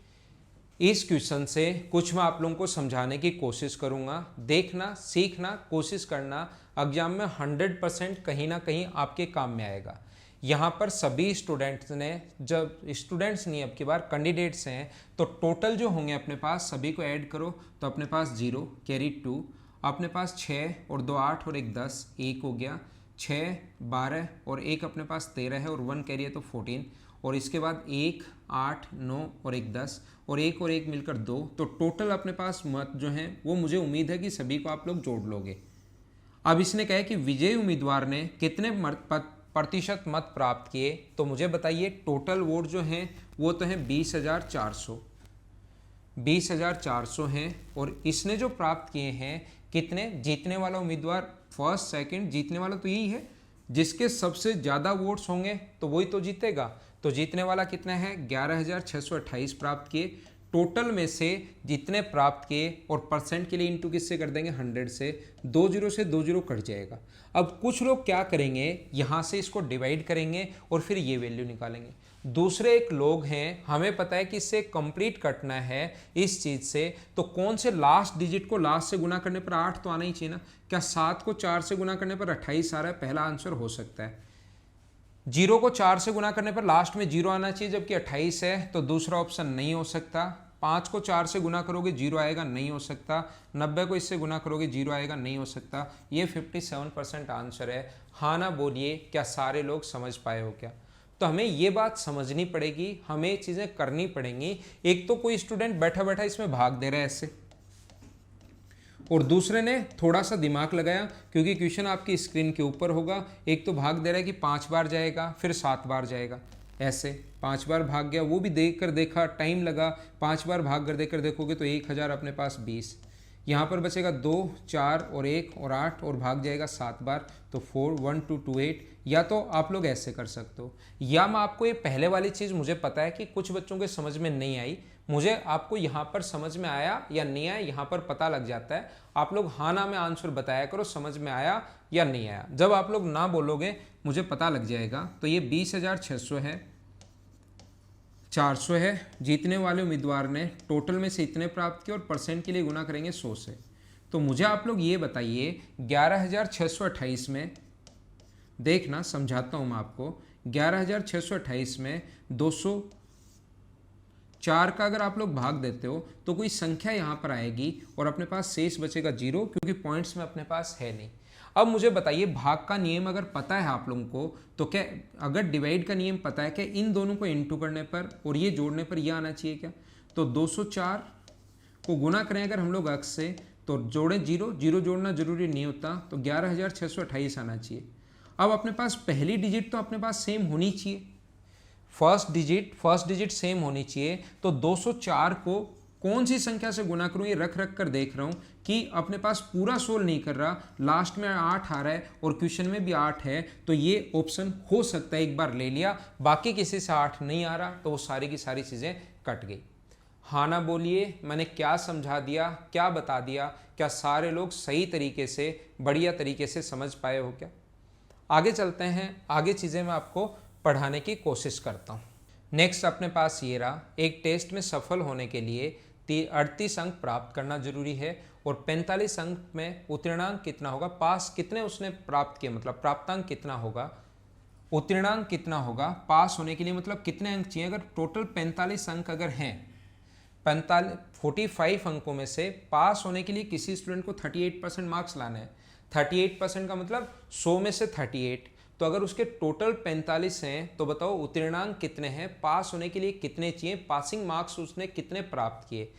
इस क्वेश्चन से कुछ मैं आप लोगों को समझाने की कोशिश करूंगा। देखना, सीखना, कोशिश करना, एग्जाम में 100% कहीं ना कहीं आपके काम में आएगा। यहाँ पर सभी स्टूडेंट्स ने, जब स्टूडेंट्स नहीं अब की बार कैंडिडेट्स हैं, तो टोटल जो होंगे अपने पास सभी को ऐड करो तो अपने पास 0 कैरी 2 अपने पास 6 और 2 8 और 1 10, 1 हो गया, 6 12 और 1 अपने पास 13 है और 1 कैरी है तो 14, और इसके बाद 1 8 9 और 1 10 और 1 और 1 मिलकर 2। तो टोटल अपने पास मत जो हैं वो मुझे उम्मीद है कि सभी को आप लोग जोड़ लोगे। अब इसने कहा कि विजयी उम्मीदवार ने कितने प्रतिशत मत प्राप्त किए, तो मुझे बताइए टोटल वोट जो हैं वो तो हैं 20,400 हैं, और इसने जो प्राप्त किए हैं कितने, जीतने वाला उम्मीदवार फर्स्ट सेकंड, जीतने वाला तो यही है, जिसके सबसे ज़्यादा वोट्स होंगे तो वही तो जीतेगा। तो जीतने वाला कितना है, 11,628 प्राप्त किए। टोटल में से जितने प्राप्त किए और परसेंट के लिए इंटू किससे कर देंगे, 100 से, 2 जीरो से 2 जीरो कट जाएगा। अब कुछ लोग क्या करेंगे, यहाँ से इसको डिवाइड करेंगे और फिर ये वैल्यू निकालेंगे। दूसरे एक लोग हैं, हमें पता है कि इससे कंप्लीट कटना है इस चीज़ से, तो कौन से लास्ट डिजिट को लास्ट से गुना करने पर 8 तो आना ही चाहिए ना। क्या 7 को 4 से गुना करने पर 28 आ रहा है, पहला आंसर हो सकता है। 0 को 4 से गुना करने पर लास्ट में 0 आना चाहिए, जबकि 28 है, तो दूसरा ऑप्शन नहीं हो सकता। 5 को 4 से गुना करोगे 0 आएगा, नहीं हो सकता। 90 को इससे गुना करोगे 0 आएगा, नहीं हो सकता। ये 57% आंसर है। हाँ ना बोलिए, क्या सारे लोग समझ पाए हो क्या? तो हमें ये बात समझनी पड़ेगी, हमें चीज़ें करनी पड़ेंगी। एक तो कोई स्टूडेंट बैठा बैठा इसमें भाग दे रहा है ऐसे, और दूसरे ने थोड़ा सा दिमाग लगाया, क्योंकि क्वेश्चन आपकी स्क्रीन के ऊपर होगा। एक तो भाग दे रहा है कि 5 बार जाएगा, फिर 7 बार जाएगा, ऐसे 5 बार भाग गया, वो भी देख कर देखा, टाइम लगा, 5 बार भाग कर देकर देखोगे तो 1000 अपने पास 20, यहाँ पर बचेगा 2 4 और 1 और 8 और भाग जाएगा 7 बार, तो 4 1 2 2 8। या तो आप लोग ऐसे कर सकते हो, या मैं आपको ये पहले वाली चीज़, मुझे पता है कि कुछ बच्चों के समझ में नहीं आई, मुझे आपको यहाँ पर समझ में आया या नहीं आया यहाँ पर पता लग जाता है। आप लोग हाँ ना में आंसर बताया करो, समझ में आया या नहीं आया। जब आप लोग ना बोलोगे मुझे पता लग जाएगा। तो ये 20,600 है, 400 है, जीतने वाले उम्मीदवार ने टोटल में से इतने प्राप्त किए और परसेंट के लिए गुना करेंगे 100 से। तो मुझे आप लोग ये बताइए 11,628 में, देखना समझाता हूँ मैं आपको, 11,628 में 204 का अगर आप लोग भाग देते हो तो कोई संख्या यहाँ पर आएगी और अपने पास शेष बचेगा 0, क्योंकि पॉइंट्स में अपने पास है नहीं। अब मुझे बताइए भाग का नियम अगर पता है आप लोगों को, तो क्या अगर डिवाइड का नियम पता है, क्या इन दोनों को इंटू करने पर और ये जोड़ने पर यह आना चाहिए क्या? तो 204 को गुना करें अगर हम लोग अक्स से, तो जोड़ें 0, 0 जोड़ना जरूरी नहीं होता, तो 11,628 आना चाहिए। अब अपने पास पहली डिजिट तो अपने पास सेम होनी चाहिए, फर्स्ट डिजिट सेम होनी चाहिए। तो 204 को कौन सी संख्या से गुना करूं, ये रख कर देख रहा हूं कि अपने पास पूरा सोल्व नहीं कर रहा, लास्ट में 8 आ रहा है और क्वेश्चन में भी 8 है, तो ये ऑप्शन हो सकता है, एक बार ले लिया। बाकी किसी से 8 नहीं आ रहा, तो वो सारी की सारी चीज़ें कट गई। हाँ ना बोलिए, मैंने क्या समझा दिया, क्या बता दिया, क्या सारे लोग सही तरीके से, बढ़िया तरीके से समझ पाए हो क्या? आगे चलते हैं, आगे चीज़ें मैं आपको पढ़ाने की कोशिश करता हूँ। नेक्स्ट अपने पास ये रहा, एक टेस्ट में सफल होने के लिए 38 अंक प्राप्त करना जरूरी है और 45 अंक में उत्तीर्णांक कितना होगा, पास कितने उसने प्राप्त किए, मतलब प्राप्तांक कितना होगा, उत्तीर्णांक कितना होगा, पास होने के लिए मतलब कितने अंक चाहिए। अगर टोटल 45 अंक अगर हैं, 45 अंकों में से पास होने के लिए किसी स्टूडेंट को 38% मार्क्स लाना है। 38% का मतलब 100 में से 38, तो अगर उसके टोटल 45 हैं तो बताओ उत्तीर्णांक कितने हैं, पास होने के लिए कितने चाहिए, पासिंग मार्क्स उसने कितने प्राप्त किए।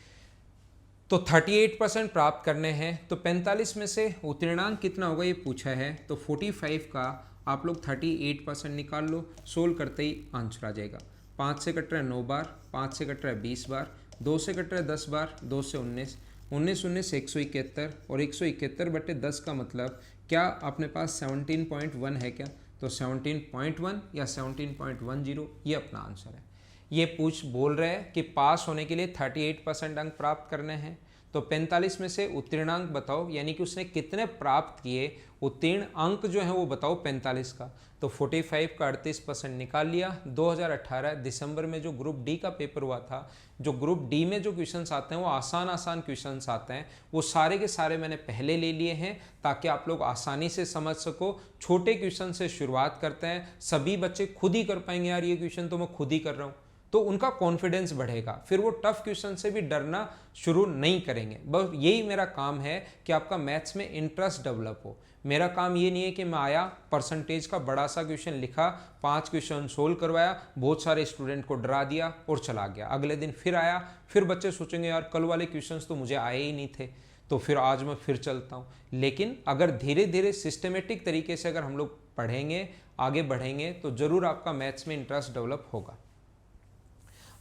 तो 38% प्राप्त करने हैं, तो 45 में से उत्तीर्णांक कितना होगा ये पूछा है, तो 45 का आप लोग 38% निकाल लो, सोल्व करते ही आंसर आ जाएगा। 5 से कट रहा है 9 बार, 5 से कट रहा है 20 बार, 2 से कट रहा है 10 बार, 2 से 19, 19 19 171, और 171/10 का मतलब क्या अपने पास 17.1 है क्या? तो 17.1 या 17.10 ये अपना आंसर है। ये बोल रहे हैं कि पास होने के लिए 38% अंक प्राप्त करने हैं, तो 45 में से उत्तीर्णांक बताओ, यानी कि उसने कितने प्राप्त किए, उत्तीर्ण अंक जो है वो बताओ 45 का। तो 45 का 38% निकाल लिया। 2018 दिसंबर में जो ग्रुप डी का पेपर हुआ था, जो ग्रुप डी में जो क्वेश्चंस आते हैं वो आसान क्वेश्चंस आते हैं, वो सारे के सारे मैंने पहले ले लिए हैं ताकि आप लोग आसानी से समझ सको। छोटे क्वेश्चन से शुरुआत करते हैं, सभी बच्चे खुद ही कर पाएंगे, यार ये क्वेश्चन तो मैं खुद ही कर रहा हूँ, तो उनका कॉन्फिडेंस बढ़ेगा, फिर वो टफ क्वेश्चन से भी डरना शुरू नहीं करेंगे। बस यही मेरा काम है कि आपका मैथ्स में इंटरेस्ट डेवलप हो। मेरा काम ये नहीं है कि मैं आया, परसेंटेज का बड़ा सा क्वेश्चन लिखा, 5 क्वेश्चन सोल्व करवाया, बहुत सारे स्टूडेंट को डरा दिया और चला गया। अगले दिन फिर आया, फिर बच्चे सोचेंगे यार कल वाले क्वेश्चंस तो मुझे आए ही नहीं थे, तो फिर आज मैं फिर चलता हूँ। लेकिन अगर धीरे धीरे सिस्टमेटिक तरीके से अगर हम लोग पढ़ेंगे, आगे बढ़ेंगे, तो जरूर आपका मैथ्स में इंटरेस्ट डेवलप होगा।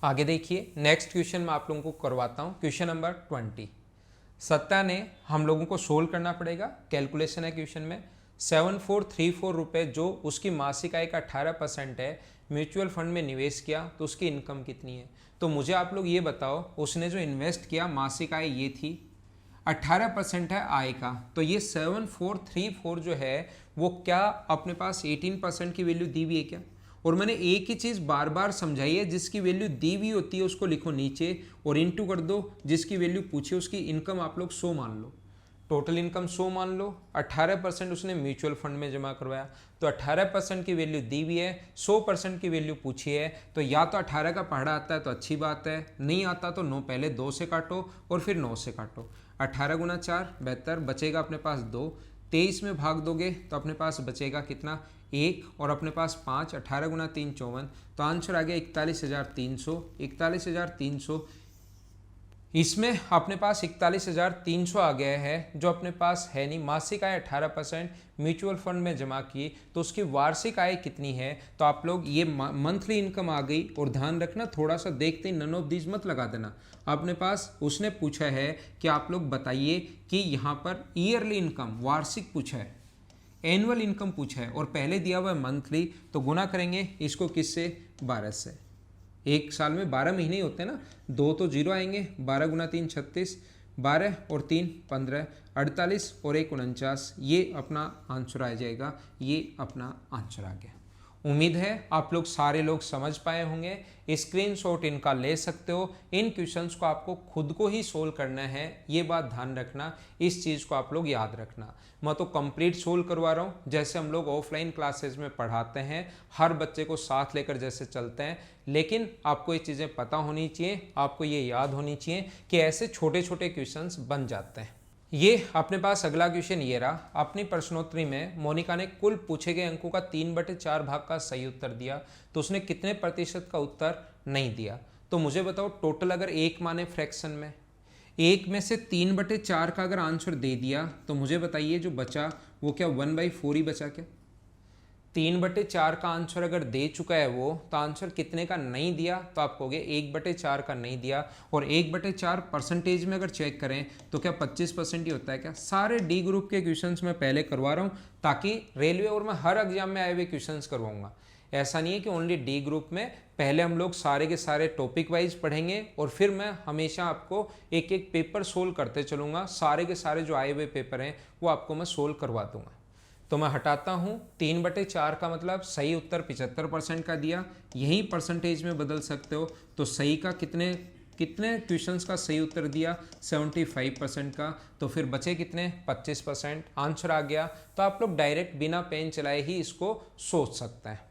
आगे देखिए, नेक्स्ट क्वेश्चन मैं आप लोगों को करवाता हूँ। Question number 20। सत्या ने हम लोगों को सोल्व करना पड़ेगा, कैलकुलेशन है क्वेश्चन में। 7434 रुपये जो उसकी मासिक आय का 18% है, म्यूचुअल फंड में निवेश किया, तो उसकी इनकम कितनी है। तो मुझे आप लोग ये बताओ, उसने जो इन्वेस्ट किया, मासिक आय ये थी, 18% है आय का, तो ये 7434 जो है वो क्या अपने पास 18% की वैल्यू दी हुई है क्या। और मैंने एक ही चीज़ बार बार समझाई है, जिसकी वैल्यू दी हुई होती है उसको लिखो नीचे और इनटू कर दो, जिसकी वैल्यू पूछी उसकी इनकम आप लोग 100 मान लो, टोटल इनकम 100 मान लो। 18% उसने म्यूचुअल फंड में जमा करवाया, तो 18% की वैल्यू दी हुई है, 100% की वैल्यू पूछी है, तो या तो 18 का पहाड़ा आता है तो अच्छी बात है, नहीं आता तो 9 पहले 2 से काटो और फिर 9 से काटो। 18 गुना 4 72, बचेगा अपने पास 2, 23 में भाग दोगे तो अपने पास बचेगा कितना 1, और अपने पास 5, 18 गुना 3 54, तो आंसर आ गया 41,300। 41,300, इसमें अपने पास 41,300 आ गया है, जो अपने पास है नहीं। मासिक आय 18% म्यूचुअल फंड में जमा की, तो उसकी वार्षिक आय कितनी है। तो आप लोग ये मंथली इनकम आ गई, और ध्यान रखना थोड़ा सा देखते ही नन ऑफ दीज मत लगा देना। अपने पास उसने पूछा है कि आप लोग बताइए कि यहाँ पर ईयरली इनकम, वार्षिक पूछा है, एनुअल इनकम पूछा है, और पहले दिया हुआ है मंथली, तो गुना करेंगे इसको किससे, 12 से। एक साल में 12 महीने ही होते हैं ना, 2 तो 0 आएंगे, 12 गुना 3 36, 12 और 3 15, 48 और 1 49, ये अपना आंसर आ जाएगा। ये अपना आंसर आ गया। उम्मीद है आप लोग सारे लोग समझ पाए होंगे। स्क्रीनशॉट इनका ले सकते हो। इन क्वेश्चंस को आपको खुद को ही सोल्व करना है, ये बात ध्यान रखना, इस चीज़ को आप लोग याद रखना। मैं तो कंप्लीट सोल्व करवा रहा हूँ, जैसे हम लोग ऑफलाइन क्लासेस में पढ़ाते हैं, हर बच्चे को साथ लेकर जैसे चलते हैं। लेकिन आपको ये चीज़ें पता होनी चाहिए, आपको ये याद होनी चाहिए कि ऐसे छोटे छोटे क्वेश्चंस बन जाते हैं। ये अपने पास अगला क्वेश्चन ये रहा। अपनी प्रश्नोत्तरी में मोनिका ने कुल पूछे गए अंकों का 3/4 भाग का सही उत्तर दिया, तो उसने कितने प्रतिशत का उत्तर नहीं दिया। तो मुझे बताओ, टोटल अगर 1 माने फ्रैक्शन में, 1 में से 3/4 का अगर आंसर दे दिया, तो मुझे बताइए जो बचा वो क्या 1/4 ही बचा क्या। 3/4 का आंसर अगर दे चुका है वो, तो आंसर कितने का नहीं दिया, तो आप कहोगे 1/4 का नहीं दिया। और 1/4 परसेंटेज में अगर चेक करें तो क्या 25% ही होता है क्या। सारे डी ग्रुप के क्वेश्चंस मैं पहले करवा रहा हूँ, ताकि रेलवे और मैं हर एग्जाम में आए हुए क्वेश्चंस करवाऊंगा। ऐसा नहीं है कि ओनली डी ग्रुप में, पहले हम लोग सारे के सारे टॉपिक वाइज पढ़ेंगे, और फिर मैं हमेशा आपको एक एक पेपर सोल्व करते चलूँगा। सारे के सारे जो आए हुए पेपर हैं वो आपको मैं सोल्व करवा दूंगा। तो मैं हटाता हूँ, 3/4 का मतलब सही उत्तर 75% का दिया, यही परसेंटेज में बदल सकते हो। तो सही का कितने क्वेश्चंस का सही उत्तर दिया, 75% का, तो फिर बचे कितने 25%, आंसर आ गया। तो आप लोग डायरेक्ट बिना पेन चलाए ही इसको सोच सकते हैं।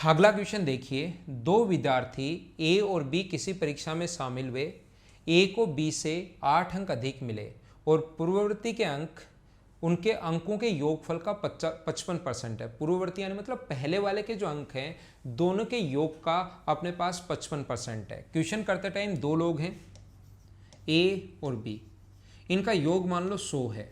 अगला क्वेश्चन देखिए, 2 विद्यार्थी ए और बी किसी परीक्षा में शामिल हुए। ए को बी से 8 अंक अधिक मिले और पूर्ववर्ती के अंक, उनके अंकों के योगफल का 55% है। पूर्ववर्ती यानी मतलब पहले वाले के जो अंक हैं, दोनों के योग का अपने पास 55% है। क्वेश्चन करते टाइम 2 लोग हैं, ए और बी, इनका योग मान लो 100 है।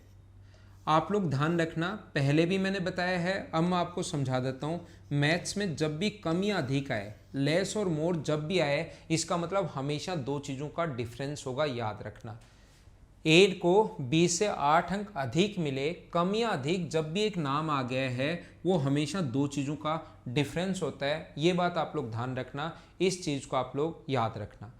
आप लोग ध्यान रखना, पहले भी मैंने बताया है, अब मैं आपको समझा देता हूँ। मैथ्स में जब भी कम या अधिक आए, लेस और मोर जब भी आए, इसका मतलब हमेशा 2 चीज़ों का डिफरेंस होगा, याद रखना। ए को बी से 8 अंक अधिक मिले, कम या अधिक जब भी एक नाम आ गया है, वो हमेशा 2 चीज़ों का डिफरेंस होता है। ये बात आप लोग ध्यान रखना, इस चीज़ को आप लोग याद रखना।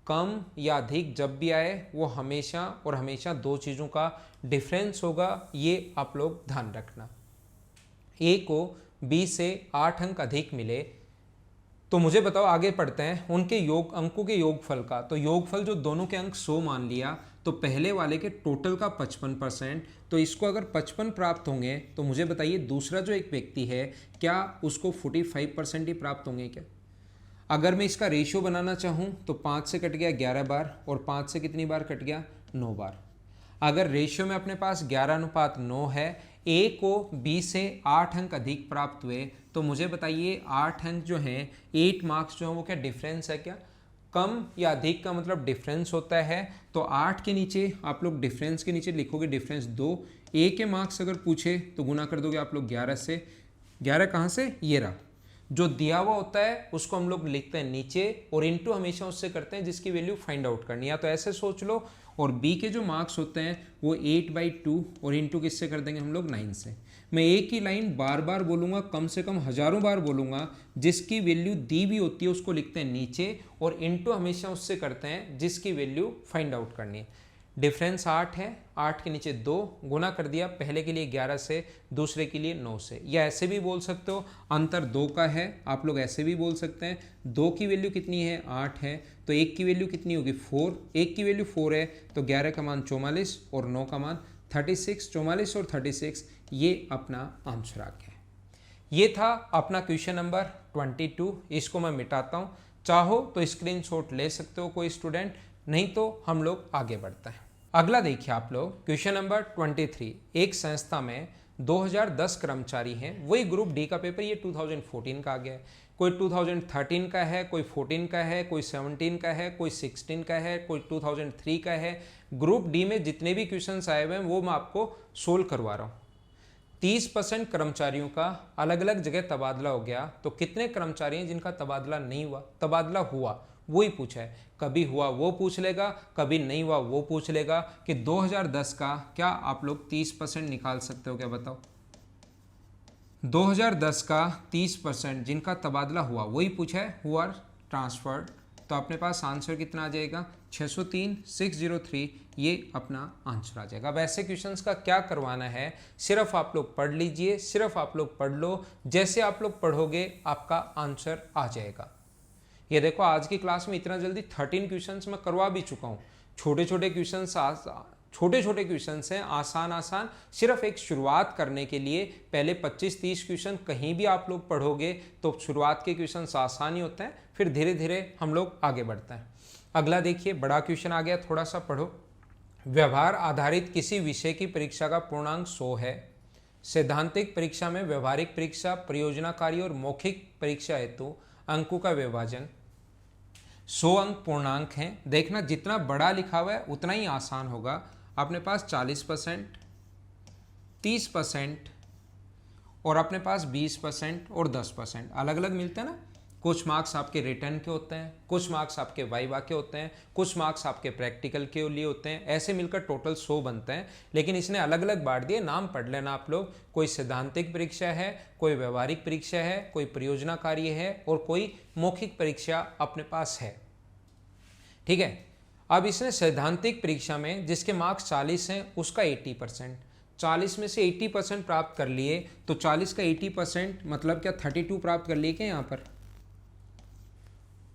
कम या अधिक जब भी आए, वो हमेशा और हमेशा 2 चीज़ों का डिफरेंस होगा, ये आप लोग ध्यान रखना। ए को बी से 8 अंक अधिक मिले, तो मुझे बताओ, आगे पढ़ते हैं उनके योग, अंकों के योगफल का। तो योगफल जो दोनों के अंक 100 मान लिया, तो पहले वाले के टोटल का 55%, तो इसको अगर 55 प्राप्त होंगे, तो मुझे बताइए दूसरा जो एक व्यक्ति है, क्या उसको 45% ही प्राप्त होंगे क्या। अगर मैं इसका रेशियो बनाना चाहूँ तो 5 से कट गया 11 बार और 5 से कितनी बार कट गया 9 बार। अगर रेशियो में अपने पास 11:9 है, ए को बी से 8 अंक अधिक प्राप्त हुए, तो मुझे बताइए 8 अंक जो हैं 8 मार्क्स जो हैं वो क्या डिफरेंस है क्या? कम या अधिक का मतलब डिफरेंस होता है। तो 8 के नीचे आप लोग डिफरेंस के नीचे लिखोगे डिफरेंस 2। ए के मार्क्स अगर पूछे तो गुना कर दोगे आप लोग 11 से। 11 कहाँ से? ये रहा। जो दिया हुआ होता है उसको हम लोग लिखते हैं नीचे और इनटू हमेशा उससे करते हैं जिसकी वैल्यू फाइंड आउट करनी है। या तो ऐसे सोच लो। और बी के जो मार्क्स होते हैं वो 8/2 और इनटू किससे कर देंगे हम लोग 9 से। मैं एक ही लाइन बार बार बोलूँगा, कम से कम हजारों बार बोलूँगा। जिसकी वैल्यू दी भी होती है उसको लिखते हैं नीचे और इनटू हमेशा उससे करते हैं जिसकी वैल्यू फाइंड आउट करनी है। डिफरेंस 8 है, 8 के नीचे 2 गुना कर दिया, पहले के लिए 11 से, दूसरे के लिए 9 से। या ऐसे भी बोल सकते हो अंतर 2 का है, आप लोग ऐसे भी बोल सकते हैं 2 की वैल्यू कितनी है 8 है, तो 1 की वैल्यू कितनी होगी 4। 1 की वैल्यू 4 है तो 11 का मान 44 और 9 का मान 36। 44 और 36 ये अपना आंसर आ गया। ये था अपना क्वेश्चन नंबर 22। इसको मैं मिटाता हूँ, चाहो तो स्क्रीनशॉट ले सकते हो कोई स्टूडेंट, नहीं तो हम लोग आगे बढ़ते हैं। अगला देखिए आप लोग क्वेश्चन नंबर 23। एक संस्था में 2010 कर्मचारी हैं, वही ग्रुप डी का पेपर ये 2014 का आ गया है। कोई 2013 का है, कोई 14 का है, कोई 17 का है, कोई 16 का है, कोई 2003 का है। ग्रुप डी में जितने भी क्वेश्चंस आए हुए हैं वो मैं आपको सोल्व करवा रहा हूँ। 30% कर्मचारियों का अलग अलग जगह तबादला हो गया, तो कितने कर्मचारी हैं जिनका तबादला नहीं हुआ? तबादला हुआ वो ही पूछा है। कभी हुआ वो पूछ लेगा, कभी नहीं हुआ वो पूछ लेगा। कि 2010 का क्या आप लोग 30% निकाल सकते हो क्या? बताओ। 2010 का 30% जिनका तबादला हुआ वही पूछा है, हुआ ट्रांसफर्ड। तो अपने पास आंसर कितना आ जाएगा 603, 603 ये अपना आंसर आ जाएगा। अब ऐसे क्वेश्चंस का क्या करवाना है, सिर्फ आप लोग पढ़ लीजिए, सिर्फ आप लोग पढ़ लो। जैसे आप लोग पढ़ोगे आपका आंसर आ जाएगा। ये देखो आज की क्लास में इतना जल्दी 13 क्वेश्चंस मैं करवा भी चुका हूँ। छोटे छोटे क्वेश्चंस हैं, आसान आसान, सिर्फ एक शुरुआत करने के लिए। पहले 25-30 क्वेश्चन कहीं भी आप लोग पढ़ोगे तो शुरुआत के क्वेश्चंस आसान ही होते हैं, फिर धीरे धीरे हम लोग आगे बढ़ते हैं। अगला देखिए, बड़ा क्वेश्चन आ गया, थोड़ा सा पढ़ो। व्यवहार आधारित किसी विषय की परीक्षा का पूर्णांक 100 है। सैद्धांतिक परीक्षा में व्यवहारिक परीक्षा, परियोजना कार्य और मौखिक परीक्षा हेतु अंकों का विभाजन 100 अंक पूर्णांक हैं। देखना जितना बड़ा लिखा हुआ है उतना ही आसान होगा। अपने पास 40%, 30% और अपने पास 20% और 10% अलग अलग मिलते हैं ना। कुछ मार्क्स आपके रिटर्न के होते हैं, कुछ मार्क्स आपके वाइवा के होते हैं, कुछ मार्क्स आपके प्रैक्टिकल के लिए होते हैं। ऐसे मिलकर टोटल 100 बनते हैं, लेकिन इसने अलग अलग बांट दिए। नाम पढ़ लेना आप लोग। कोई सैद्धांतिक परीक्षा है, कोई व्यवहारिक परीक्षा है, कोई परियोजना कार्य है और कोई मौखिक परीक्षा अपने पास है। ठीक है। अब इसने सैद्धांतिक परीक्षा में जिसके मार्क्स 40 हैं उसका 80%, 40 में से 80% प्राप्त कर लिए, तो 40 का 80% मतलब क्या 32 प्राप्त कर लिए क्या यहाँ पर?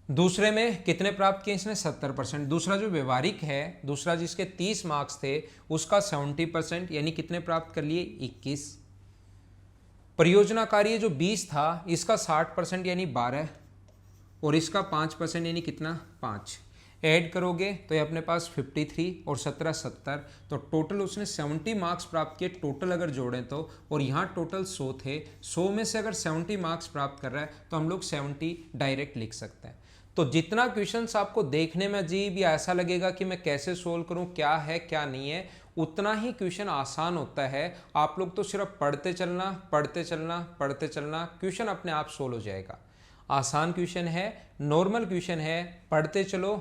दूसरे में कितने प्राप्त किए इसने? 70%। दूसरा जो व्यवहारिक है, दूसरा जिसके 30 मार्क्स थे उसका 70% यानी कितने प्राप्त कर लिए? 21। परियोजना कार्य जो 20 था इसका 60% यानी 12 और इसका 5% यानी कितना? 5। ऐड करोगे तो ये अपने पास 53 और 17 70, तो टोटल उसने 70 मार्क्स प्राप्त किए। टोटल अगर जोड़ें तो, और यहाँ टोटल 100 थे, 100 में से अगर 70 मार्क्स प्राप्त कर रहा है तो हम लोग 70 डायरेक्ट लिख सकते हैं। तो जितना क्वेश्चंस आपको देखने में अजीब या ऐसा लगेगा कि मैं कैसे सोल्व करूं, क्या है क्या नहीं है, उतना ही क्वेश्चन आसान होता है। आप लोग तो सिर्फ पढ़ते चलना, पढ़ते चलना, पढ़ते चलना, क्वेश्चन अपने आप सोल्व हो जाएगा। आसान क्वेश्चन है, नॉर्मल क्वेश्चन है, पढ़ते चलो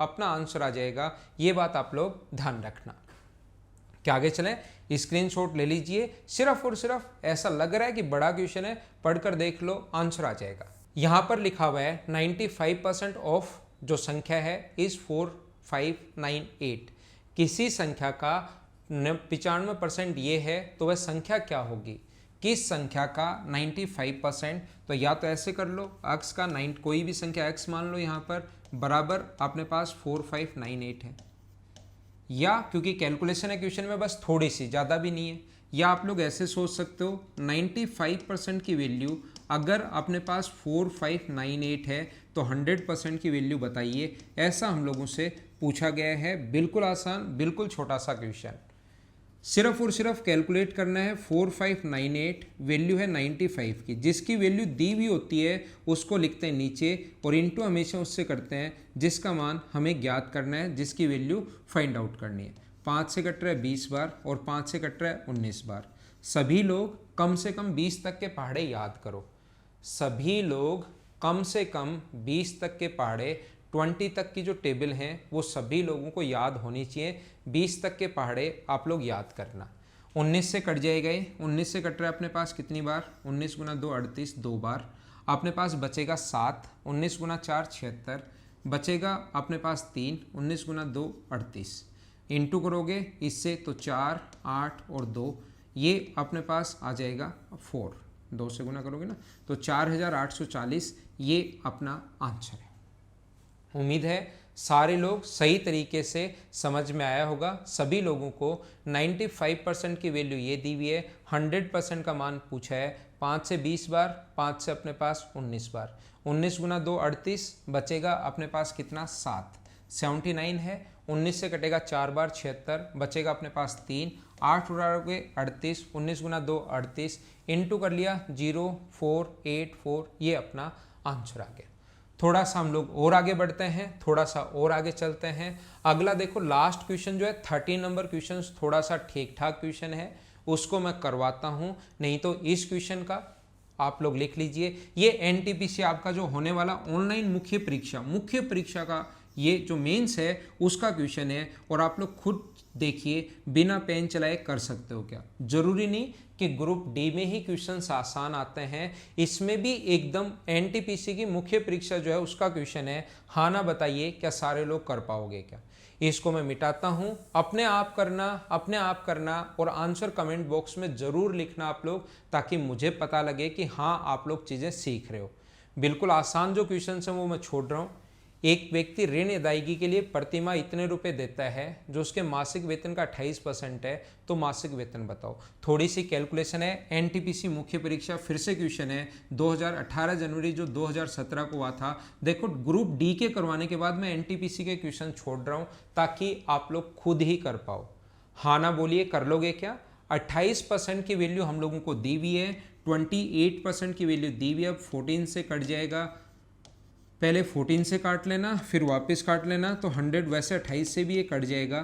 अपना आंसर आ जाएगा। ये बात आप लोग ध्यान रखना। क्या आगे चलें? स्क्रीनशॉट ले लीजिए। सिर्फ और सिर्फ ऐसा लग रहा है कि बड़ा क्वेश्चन है, पढ़कर देख लो, आंसर आ जाएगा। यहाँ पर लिखा हुआ है 95% ऑफ जो संख्या है इज 4598। किसी संख्या का 95% ये है तो वह संख्या क्या होगी? किस संख्या का 95%? तो या तो ऐसे कर लो, x का 9, कोई भी संख्या x मान लो यहाँ पर, बराबर अपने पास 4598 है। या क्योंकि कैलकुलेशन है क्वेश्चन में बस थोड़ी सी, ज़्यादा भी नहीं है, या आप लोग ऐसे सोच सकते हो 95% की वैल्यू अगर अपने पास 4598 है तो 100% की वैल्यू बताइए। ऐसा हम लोगों से पूछा गया है। बिल्कुल आसान, बिल्कुल छोटा सा क्वेश्चन। सिर्फ और सिर्फ कैलकुलेट करना है। 4598 वैल्यू है 95 की, जिसकी वैल्यू दी हुई होती है उसको लिखते हैं नीचे और इनटू हमेशा उससे करते हैं जिसका मान हमें ज्ञात करना है, जिसकी वैल्यू फाइंड आउट करनी है। 5 से कट रहा है 20 बार और 5 से कट रहा है 19 बार। सभी लोग कम से कम 20 तक के पहाड़े याद करो। सभी लोग कम से कम 20 तक के पहाड़े, 20 तक की जो टेबल हैं वो सभी लोगों को याद होनी चाहिए। 20 तक के पहाड़े आप लोग याद करना। 19 से कट जाएगा ये। 19 से कट रहा है अपने पास कितनी बार? 19 गुना 2 38, 2 बार। अपने पास बचेगा 7। 19 गुना 4 76। बचेगा अपने पास 3। 19 गुना 2 38। इंटू करोगे इससे तो 4 8 और 2, ये अपने पास आ जाएगा 4। 2 से गुना करोगे ना तो 4840, ये अपना आंसर है। उम्मीद है सारे लोग सही तरीके से समझ में आया होगा। सभी लोगों को 95% की वैल्यू ये दी हुई है। 100% का मान पूछा है 5 से 20 बार, 5 से अपने पास 19 बार। 19 गुना 2 38, बचेगा अपने पास कितना? 7। 79 है। 19 से कटेगा 4 बार 76, बचेगा अपने पास 3। 8 उड़ाओगे 38। 19 गुना 2 38, इंटू कर लिया 0484, ये अपना आंसर आ गया। थोड़ा सा हम लोग और आगे बढ़ते हैं, थोड़ा सा और आगे चलते हैं। अगला देखो लास्ट क्वेश्चन जो है 13 नंबर क्वेश्चन थोड़ा सा ठीक ठाक क्वेश्चन है, उसको मैं करवाता हूं। नहीं तो इस क्वेश्चन का आप लोग लिख लीजिए। ये एनटीपीसी आपका जो होने वाला ऑनलाइन मुख्य परीक्षा का ये जो मेंस है उसका क्वेश्चन है। और आप लोग खुद देखिए, बिना पेन चलाए कर सकते हो क्या। जरूरी नहीं कि ग्रुप डी में ही क्वेश्चंस आसान आते हैं, इसमें भी एकदम एनटीपीसी की मुख्य परीक्षा जो है उसका क्वेश्चन है। हाँ ना बताइए, क्या सारे लोग कर पाओगे क्या? इसको मैं मिटाता हूं। अपने आप करना और आंसर कमेंट बॉक्स में जरूर लिखना आप लोग, ताकि मुझे पता लगे कि हाँ आप लोग चीजें सीख रहे हो। बिल्कुल आसान जो क्वेश्चन है वो मैं छोड़ रहा हूं। एक व्यक्ति ऋण अदायगी के लिए प्रतिमाह इतने रुपए देता है जो उसके मासिक वेतन का 28% है, तो मासिक वेतन बताओ। थोड़ी सी कैलकुलेशन है। एनटीपीसी मुख्य परीक्षा फिर से क्वेश्चन है 2018 जनवरी जो 2017 को हुआ था। देखो ग्रुप डी के करवाने के बाद मैं एनटीपीसी के क्वेश्चन छोड़ रहा हूं ताकि आप लोग खुद ही कर पाओ। हाँ ना बोलिए, कर लोगे क्या? 28% की वैल्यू हम लोगों को दी हुई है, 28% की वैल्यू दी हुई है। अब 14 से कट जाएगा, पहले 14 से काट लेना फिर वापस काट लेना, तो 100। वैसे 28 से भी ये कट जाएगा,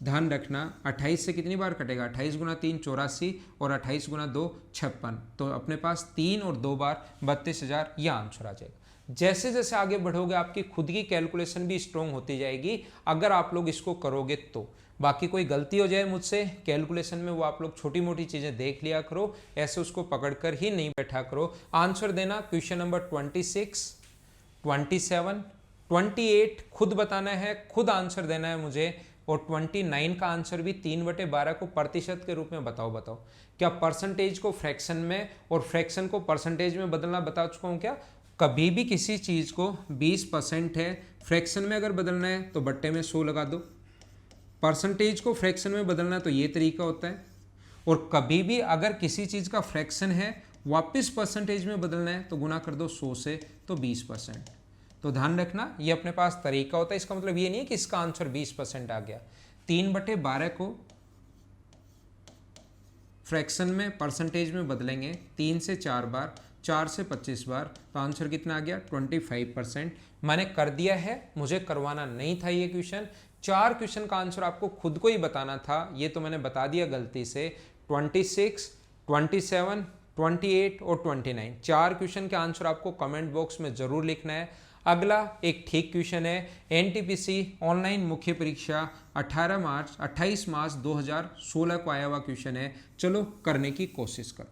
ध्यान रखना। 28 से कितनी बार कटेगा? 28 गुना 3 84 और 28 गुना 2 56, तो अपने पास 3 और 2 बार 32,000, यह आंसर आ जाएगा। जैसे जैसे आगे बढ़ोगे आपकी खुद की कैलकुलेशन भी स्ट्रॉन्ग होती जाएगी, अगर आप लोग इसको करोगे तो। बाकी कोई गलती हो जाए मुझसे कैलकुलेशन में, वो आप लोग छोटी मोटी चीजें देख लिया करो, ऐसे उसको पकड़कर ही नहीं बैठा करो। आंसर देना क्वेश्चन नंबर 26, 27, 28 खुद बताना है, खुद आंसर देना है मुझे। और 29 का आंसर भी 3/12 को प्रतिशत के रूप में बताओ। क्या परसेंटेज को फ्रैक्शन में और फ्रैक्शन को परसेंटेज में बदलना बता चुका हूं क्या? कभी भी किसी चीज को 20% है, फ्रैक्शन में अगर बदलना है तो बट्टे में 100 लगा दो। परसेंटेज को फ्रैक्शन में बदलना है तो ये तरीका होता है। और कभी भी अगर किसी चीज का फ्रैक्शन है वापस परसेंटेज में बदलना है तो गुना कर दो 100 से, तो 20%। तो ध्यान रखना ये अपने पास तरीका होता है। इसका मतलब ये नहीं है कि इसका आंसर 20% आ गया। 3/12 को फ्रैक्शन में परसेंटेज में बदलेंगे 3 से 4 बार, 4 से 25 बार, तो आंसर कितना आ गया? 25%। मैंने कर दिया है, मुझे करवाना नहीं था ये क्वेश्चन। 4 क्वेश्चन का आंसर आपको खुद को ही बताना था, ये तो मैंने बता दिया गलती से। 26, 27, 28 और 29 4 क्वेश्चन के आंसर आपको कमेंट बॉक्स में जरूर लिखना है। अगला एक ठीक क्वेश्चन है, एनटीपीसी ऑनलाइन मुख्य परीक्षा 28 मार्च 2016 को आया हुआ क्वेश्चन है। चलो करने की कोशिश करो,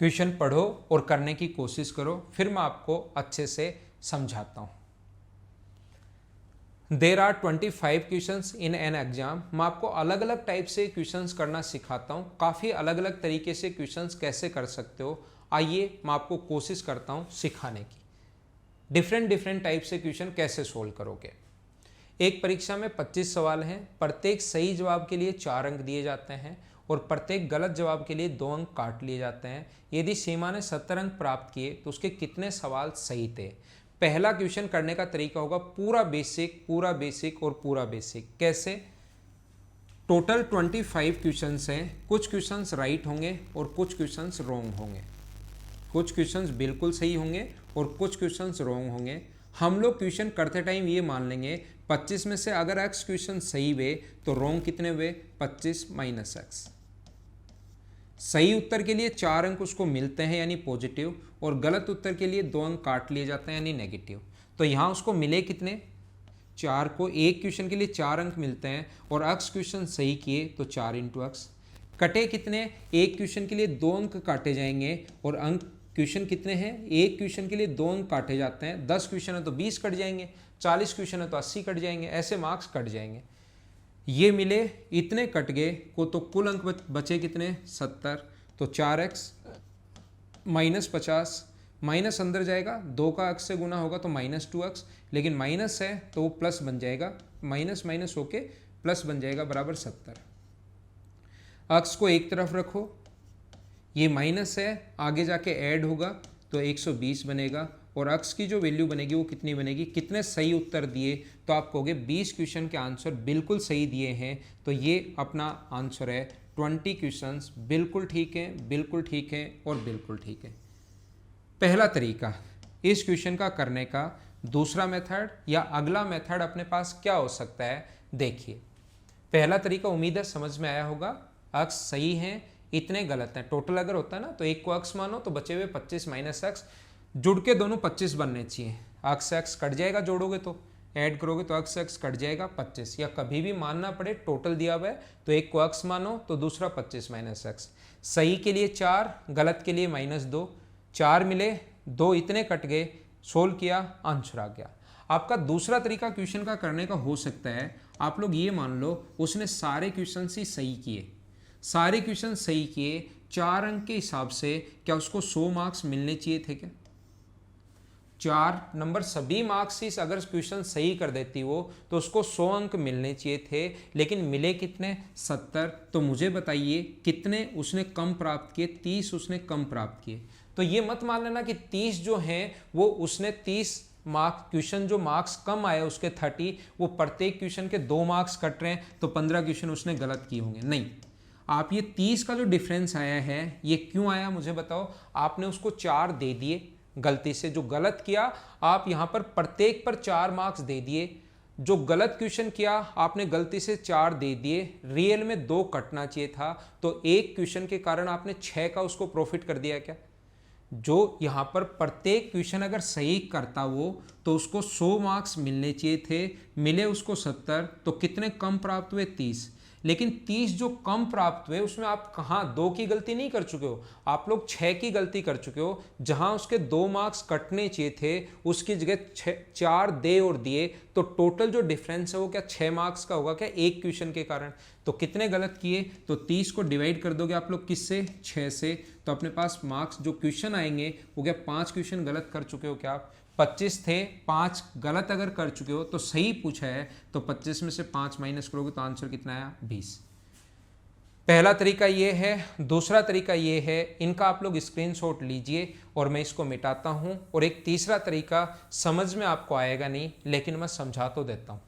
क्वेश्चन पढ़ो और करने की कोशिश करो, फिर मैं आपको अच्छे से समझाता हूं। There are 25 questions in an exam. मैं आपको अलग अलग टाइप से क्वेश्चंस करना सिखाता हूं, काफ़ी अलग अलग तरीके से क्वेश्चंस कैसे कर सकते हो। आइए मैं आपको कोशिश करता हूं सिखाने की। डिफरेंट टाइप से क्वेश्चन कैसे सोल्व करोगे। एक परीक्षा में 25 सवाल हैं, प्रत्येक सही जवाब के लिए 4 अंक दिए जाते हैं और प्रत्येक गलत जवाब के लिए 2 अंक काट लिए जाते हैं। यदि सीमा ने 70 अंक प्राप्त किए तो उसके कितने सवाल सही थे। पहला क्वेश्चन करने का तरीका होगा पूरा बेसिक और पूरा बेसिक। कैसे? टोटल 25 क्वेश्चंस हैं, कुछ क्वेश्चंस राइट होंगे और कुछ क्वेश्चंस रॉन्ग होंगे, कुछ क्वेश्चंस बिल्कुल सही होंगे और कुछ क्वेश्चंस रॉन्ग होंगे। हम लोग क्वेश्चन करते टाइम ये मान लेंगे 25 में से अगर x क्वेश्चन सही हुए तो रॉन्ग कितने हुए? 25 माइनस x। सही उत्तर के लिए 4 अंक उसको मिलते हैं यानी पॉजिटिव, और गलत उत्तर के लिए 2 अंक काट लिए जाते हैं यानी नेगेटिव। तो यहाँ उसको मिले कितने? 4 को एक क्वेश्चन के लिए 4 अंक मिलते हैं, और x क्वेश्चन सही किए तो 4 इंटू x। कटे कितने? एक क्वेश्चन के लिए 2 अंक काटे जाएंगे, और अंक क्वेश्चन कितने हैं? एक क्वेश्चन के लिए 2 अंक काटे जाते हैं। 10 क्वेश्चन है तो 20 कट जाएंगे, 40 क्वेश्चन है तो 80 कट जाएंगे, ऐसे मार्क्स कट जाएंगे। ये मिले, इतने कट गए को, तो कुल अंक बचे कितने? 70। तो 4x माइनस 50, माइनस अंदर जाएगा, 2 का x से गुना होगा तो माइनस 2x, लेकिन माइनस है तो वो प्लस बन जाएगा, माइनस माइनस होके प्लस बन जाएगा बराबर 70। x को एक तरफ रखो, ये माइनस है, आगे जाके ऐड होगा तो 120 बनेगा, और x की जो वैल्यू बनेगी वो कितनी बनेगी? कितने सही उत्तर दिए? तो आप कहोगे 20 क्वेश्चन के आंसर बिल्कुल सही दिए हैं, तो ये अपना आंसर है। 20 क्वेश्चंस बिल्कुल ठीक हैं, बिल्कुल ठीक है और बिल्कुल ठीक है। पहला तरीका इस क्वेश्चन का करने का। दूसरा मेथड या अगला मेथड अपने पास क्या हो सकता है? देखिए, पहला तरीका उम्मीद है समझ में आया होगा। x सही है, इतने गलत हैं। टोटल अगर होता है ना तो एक को x मानो तो बचे हुए 25 माइनस x, जुड़ के दोनों 25 बनने चाहिए। x कट जाएगा, जोड़ोगे तो ऐड करोगे तो x कट जाएगा 25, या कभी भी मानना पड़े टोटल दिया हुआ है तो एक को x मानो तो दूसरा 25 माइनस x। सही के लिए 4, गलत के लिए -2, 4 मिले, 2 इतने कट गए, सोल्व किया, आंसर आ गया। आपका दूसरा तरीका क्वेश्चन का करने का हो सकता है, आप लोग ये मान लो उसने सारे क्वेश्चन ही सही किए, सारे क्वेश्चन सही किए, 4 अंक के हिसाब से क्या उसको 100 मार्क्स मिलने चाहिए थे क्या? 4 नंबर सभी मार्क्स ही अगर क्वेश्चन सही कर देती वो तो उसको 100 अंक मिलने चाहिए थे, लेकिन मिले कितने? 70। तो मुझे बताइए कितने उसने कम प्राप्त किए? 30 उसने कम प्राप्त किए। तो ये मत मान लेना कि 30 जो हैं वो उसने 30 मार्क्स क्वेश्चन जो मार्क्स कम आए उसके 30, वो प्रत्येक क्वेश्चन के 2 मार्क्स कट रहे हैं तो 15 क्वेश्चन उसने गलत किए होंगे। नहीं, आप ये 30 का जो डिफरेंस आया है ये क्यों आया मुझे बताओ। आपने उसको 4 दे दिए गलती से, जो गलत किया आप यहां पर प्रत्येक पर 4 मार्क्स दे दिए। जो गलत क्वेश्चन किया आपने गलती से 4 दे दिए, रियल में 2 कटना चाहिए था, तो एक क्वेश्चन के कारण आपने 6 का उसको प्रॉफिट कर दिया क्या? जो यहां पर प्रत्येक क्वेश्चन अगर सही करता वो तो उसको 100 मार्क्स मिलने चाहिए थे, मिले उसको 70, तो कितने कम प्राप्त हुए? 30। लेकिन 30 जो कम प्राप्त हुए उसमें आप कहाँ 2 की गलती नहीं कर चुके हो, आप लोग 6 की गलती कर चुके हो। जहां उसके 2 मार्क्स कटने चाहिए थे उसकी जगह 4 दे और दिए, तो टोटल जो डिफरेंस है वो क्या 6 मार्क्स का होगा क्या? एक क्वेश्चन के कारण। तो कितने गलत किए? तो 30 को डिवाइड कर दोगे आप लोग किससे? 6 से, तो अपने पास मार्क्स जो क्वेश्चन आएंगे वो क्या 5 क्वेश्चन गलत कर चुके हो क्या आप? 25 थे, 5 गलत अगर कर चुके हो तो सही पूछा है, तो 25 में से 5 माइनस करोगे तो आंसर कितना आया? 20। पहला तरीका ये है। दूसरा तरीका ये है, इनका आप लोग स्क्रीनशॉट लीजिए और मैं इसको मिटाता हूं। और एक तीसरा तरीका समझ में आपको आएगा नहीं, लेकिन मैं समझा तो देता हूं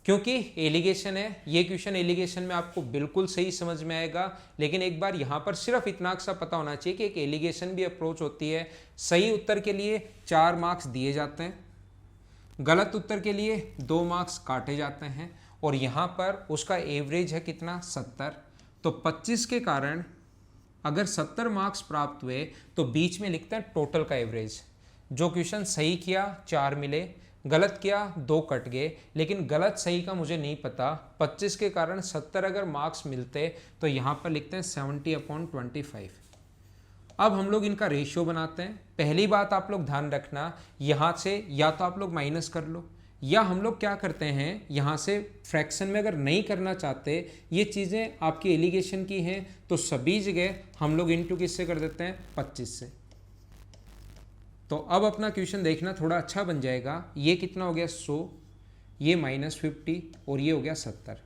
क्योंकि एलिगेशन है। ये क्वेश्चन एलिगेशन में आपको बिल्कुल सही समझ में आएगा, लेकिन एक बार यहां पर सिर्फ इतना सा पता होना चाहिए कि एक एलिगेशन भी अप्रोच होती है। सही उत्तर के लिए 4 मार्क्स दिए जाते हैं, गलत उत्तर के लिए 2 मार्क्स काटे जाते हैं, और यहां पर उसका एवरेज है कितना? 70। तो 25 के कारण अगर 70 मार्क्स प्राप्त हुए तो बीच में लिखते हैं टोटल का एवरेज। जो क्वेश्चन सही किया 4 मिले, गलत किया 2 कट गए, लेकिन गलत सही का मुझे नहीं पता। 25 के कारण 70 अगर मार्क्स मिलते तो यहां पर लिखते हैं 70/25। अब हम लोग इनका रेशियो बनाते हैं। पहली बात आप लोग ध्यान रखना, यहां से या तो आप लोग माइनस कर लो, या हम लोग क्या करते हैं यहां से फ्रैक्शन में अगर नहीं करना चाहते, ये चीज़ें आपकी एलिगेशन की हैं, तो सभी जगह हम लोग इनटू किससे कर देते हैं? 25 से। तो अब अपना क्वेश्चन देखना थोड़ा अच्छा बन जाएगा। ये कितना हो गया? 100, ये -50 और ये हो गया 70।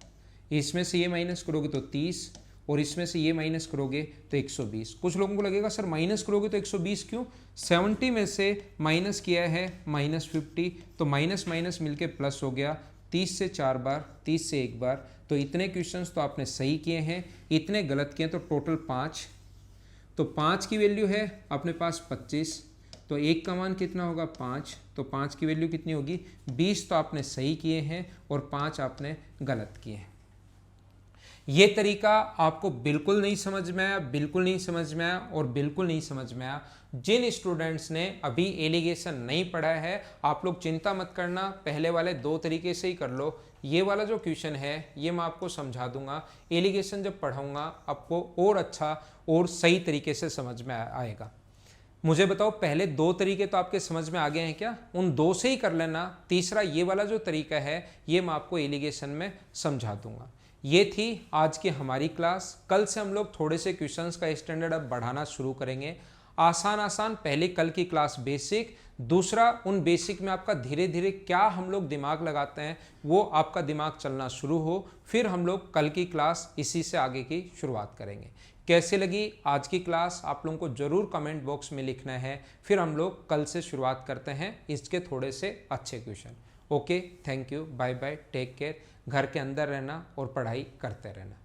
इसमें से ये माइनस करोगे तो 30 और इसमें से ये माइनस करोगे तो 120। कुछ लोगों को लगेगा सर माइनस करोगे तो 120 क्यों? 70 में से माइनस किया है -50, तो माइनस माइनस मिलके प्लस हो गया। 30 से 4 बार, 30 से 1 बार, तो इतने क्वेश्चंस तो आपने सही किए हैं, इतने गलत किए, तो टोटल 5। तो 5 की वैल्यू है अपने पास 25, तो 1 का मान कितना होगा 5, तो 5 की वैल्यू कितनी होगी 20। तो आपने सही किए हैं और 5 आपने गलत किए हैं। ये तरीका आपको बिल्कुल नहीं समझ में आया, बिल्कुल नहीं समझ में आया और बिल्कुल नहीं समझ में आया। जिन स्टूडेंट्स ने अभी एलिगेशन नहीं पढ़ा है, आप लोग चिंता मत करना, पहले वाले 2 तरीके से ही कर लो। ये वाला जो क्वेश्चन है ये मैं आपको समझा दूंगा, एलिगेशन जब पढ़ाऊंगा आपको और अच्छा और सही तरीके से समझ में आएगा। मुझे बताओ पहले 2 तरीके तो आपके समझ में आ गए हैं क्या? उन 2 से ही कर लेना। तीसरा ये वाला जो तरीका है ये मैं आपको एलिगेशन में समझा दूंगा। ये थी आज की हमारी क्लास। कल से हम लोग थोड़े से क्वेश्चंस का स्टैंडर्ड अब बढ़ाना शुरू करेंगे। आसान पहले कल की क्लास बेसिक, दूसरा उन बेसिक में आपका धीरे धीरे क्या हम लोग दिमाग लगाते हैं वो आपका दिमाग चलना शुरू हो, फिर हम लोग कल की क्लास इसी से आगे की शुरुआत करेंगे। कैसे लगी आज की क्लास आप लोगों को जरूर कमेंट बॉक्स में लिखना है, फिर हम लोग कल से शुरुआत करते हैं इसके थोड़े से अच्छे question. Okay, thank you, bye bye, take care. घर के अंदर रहना और पढ़ाई करते रहना।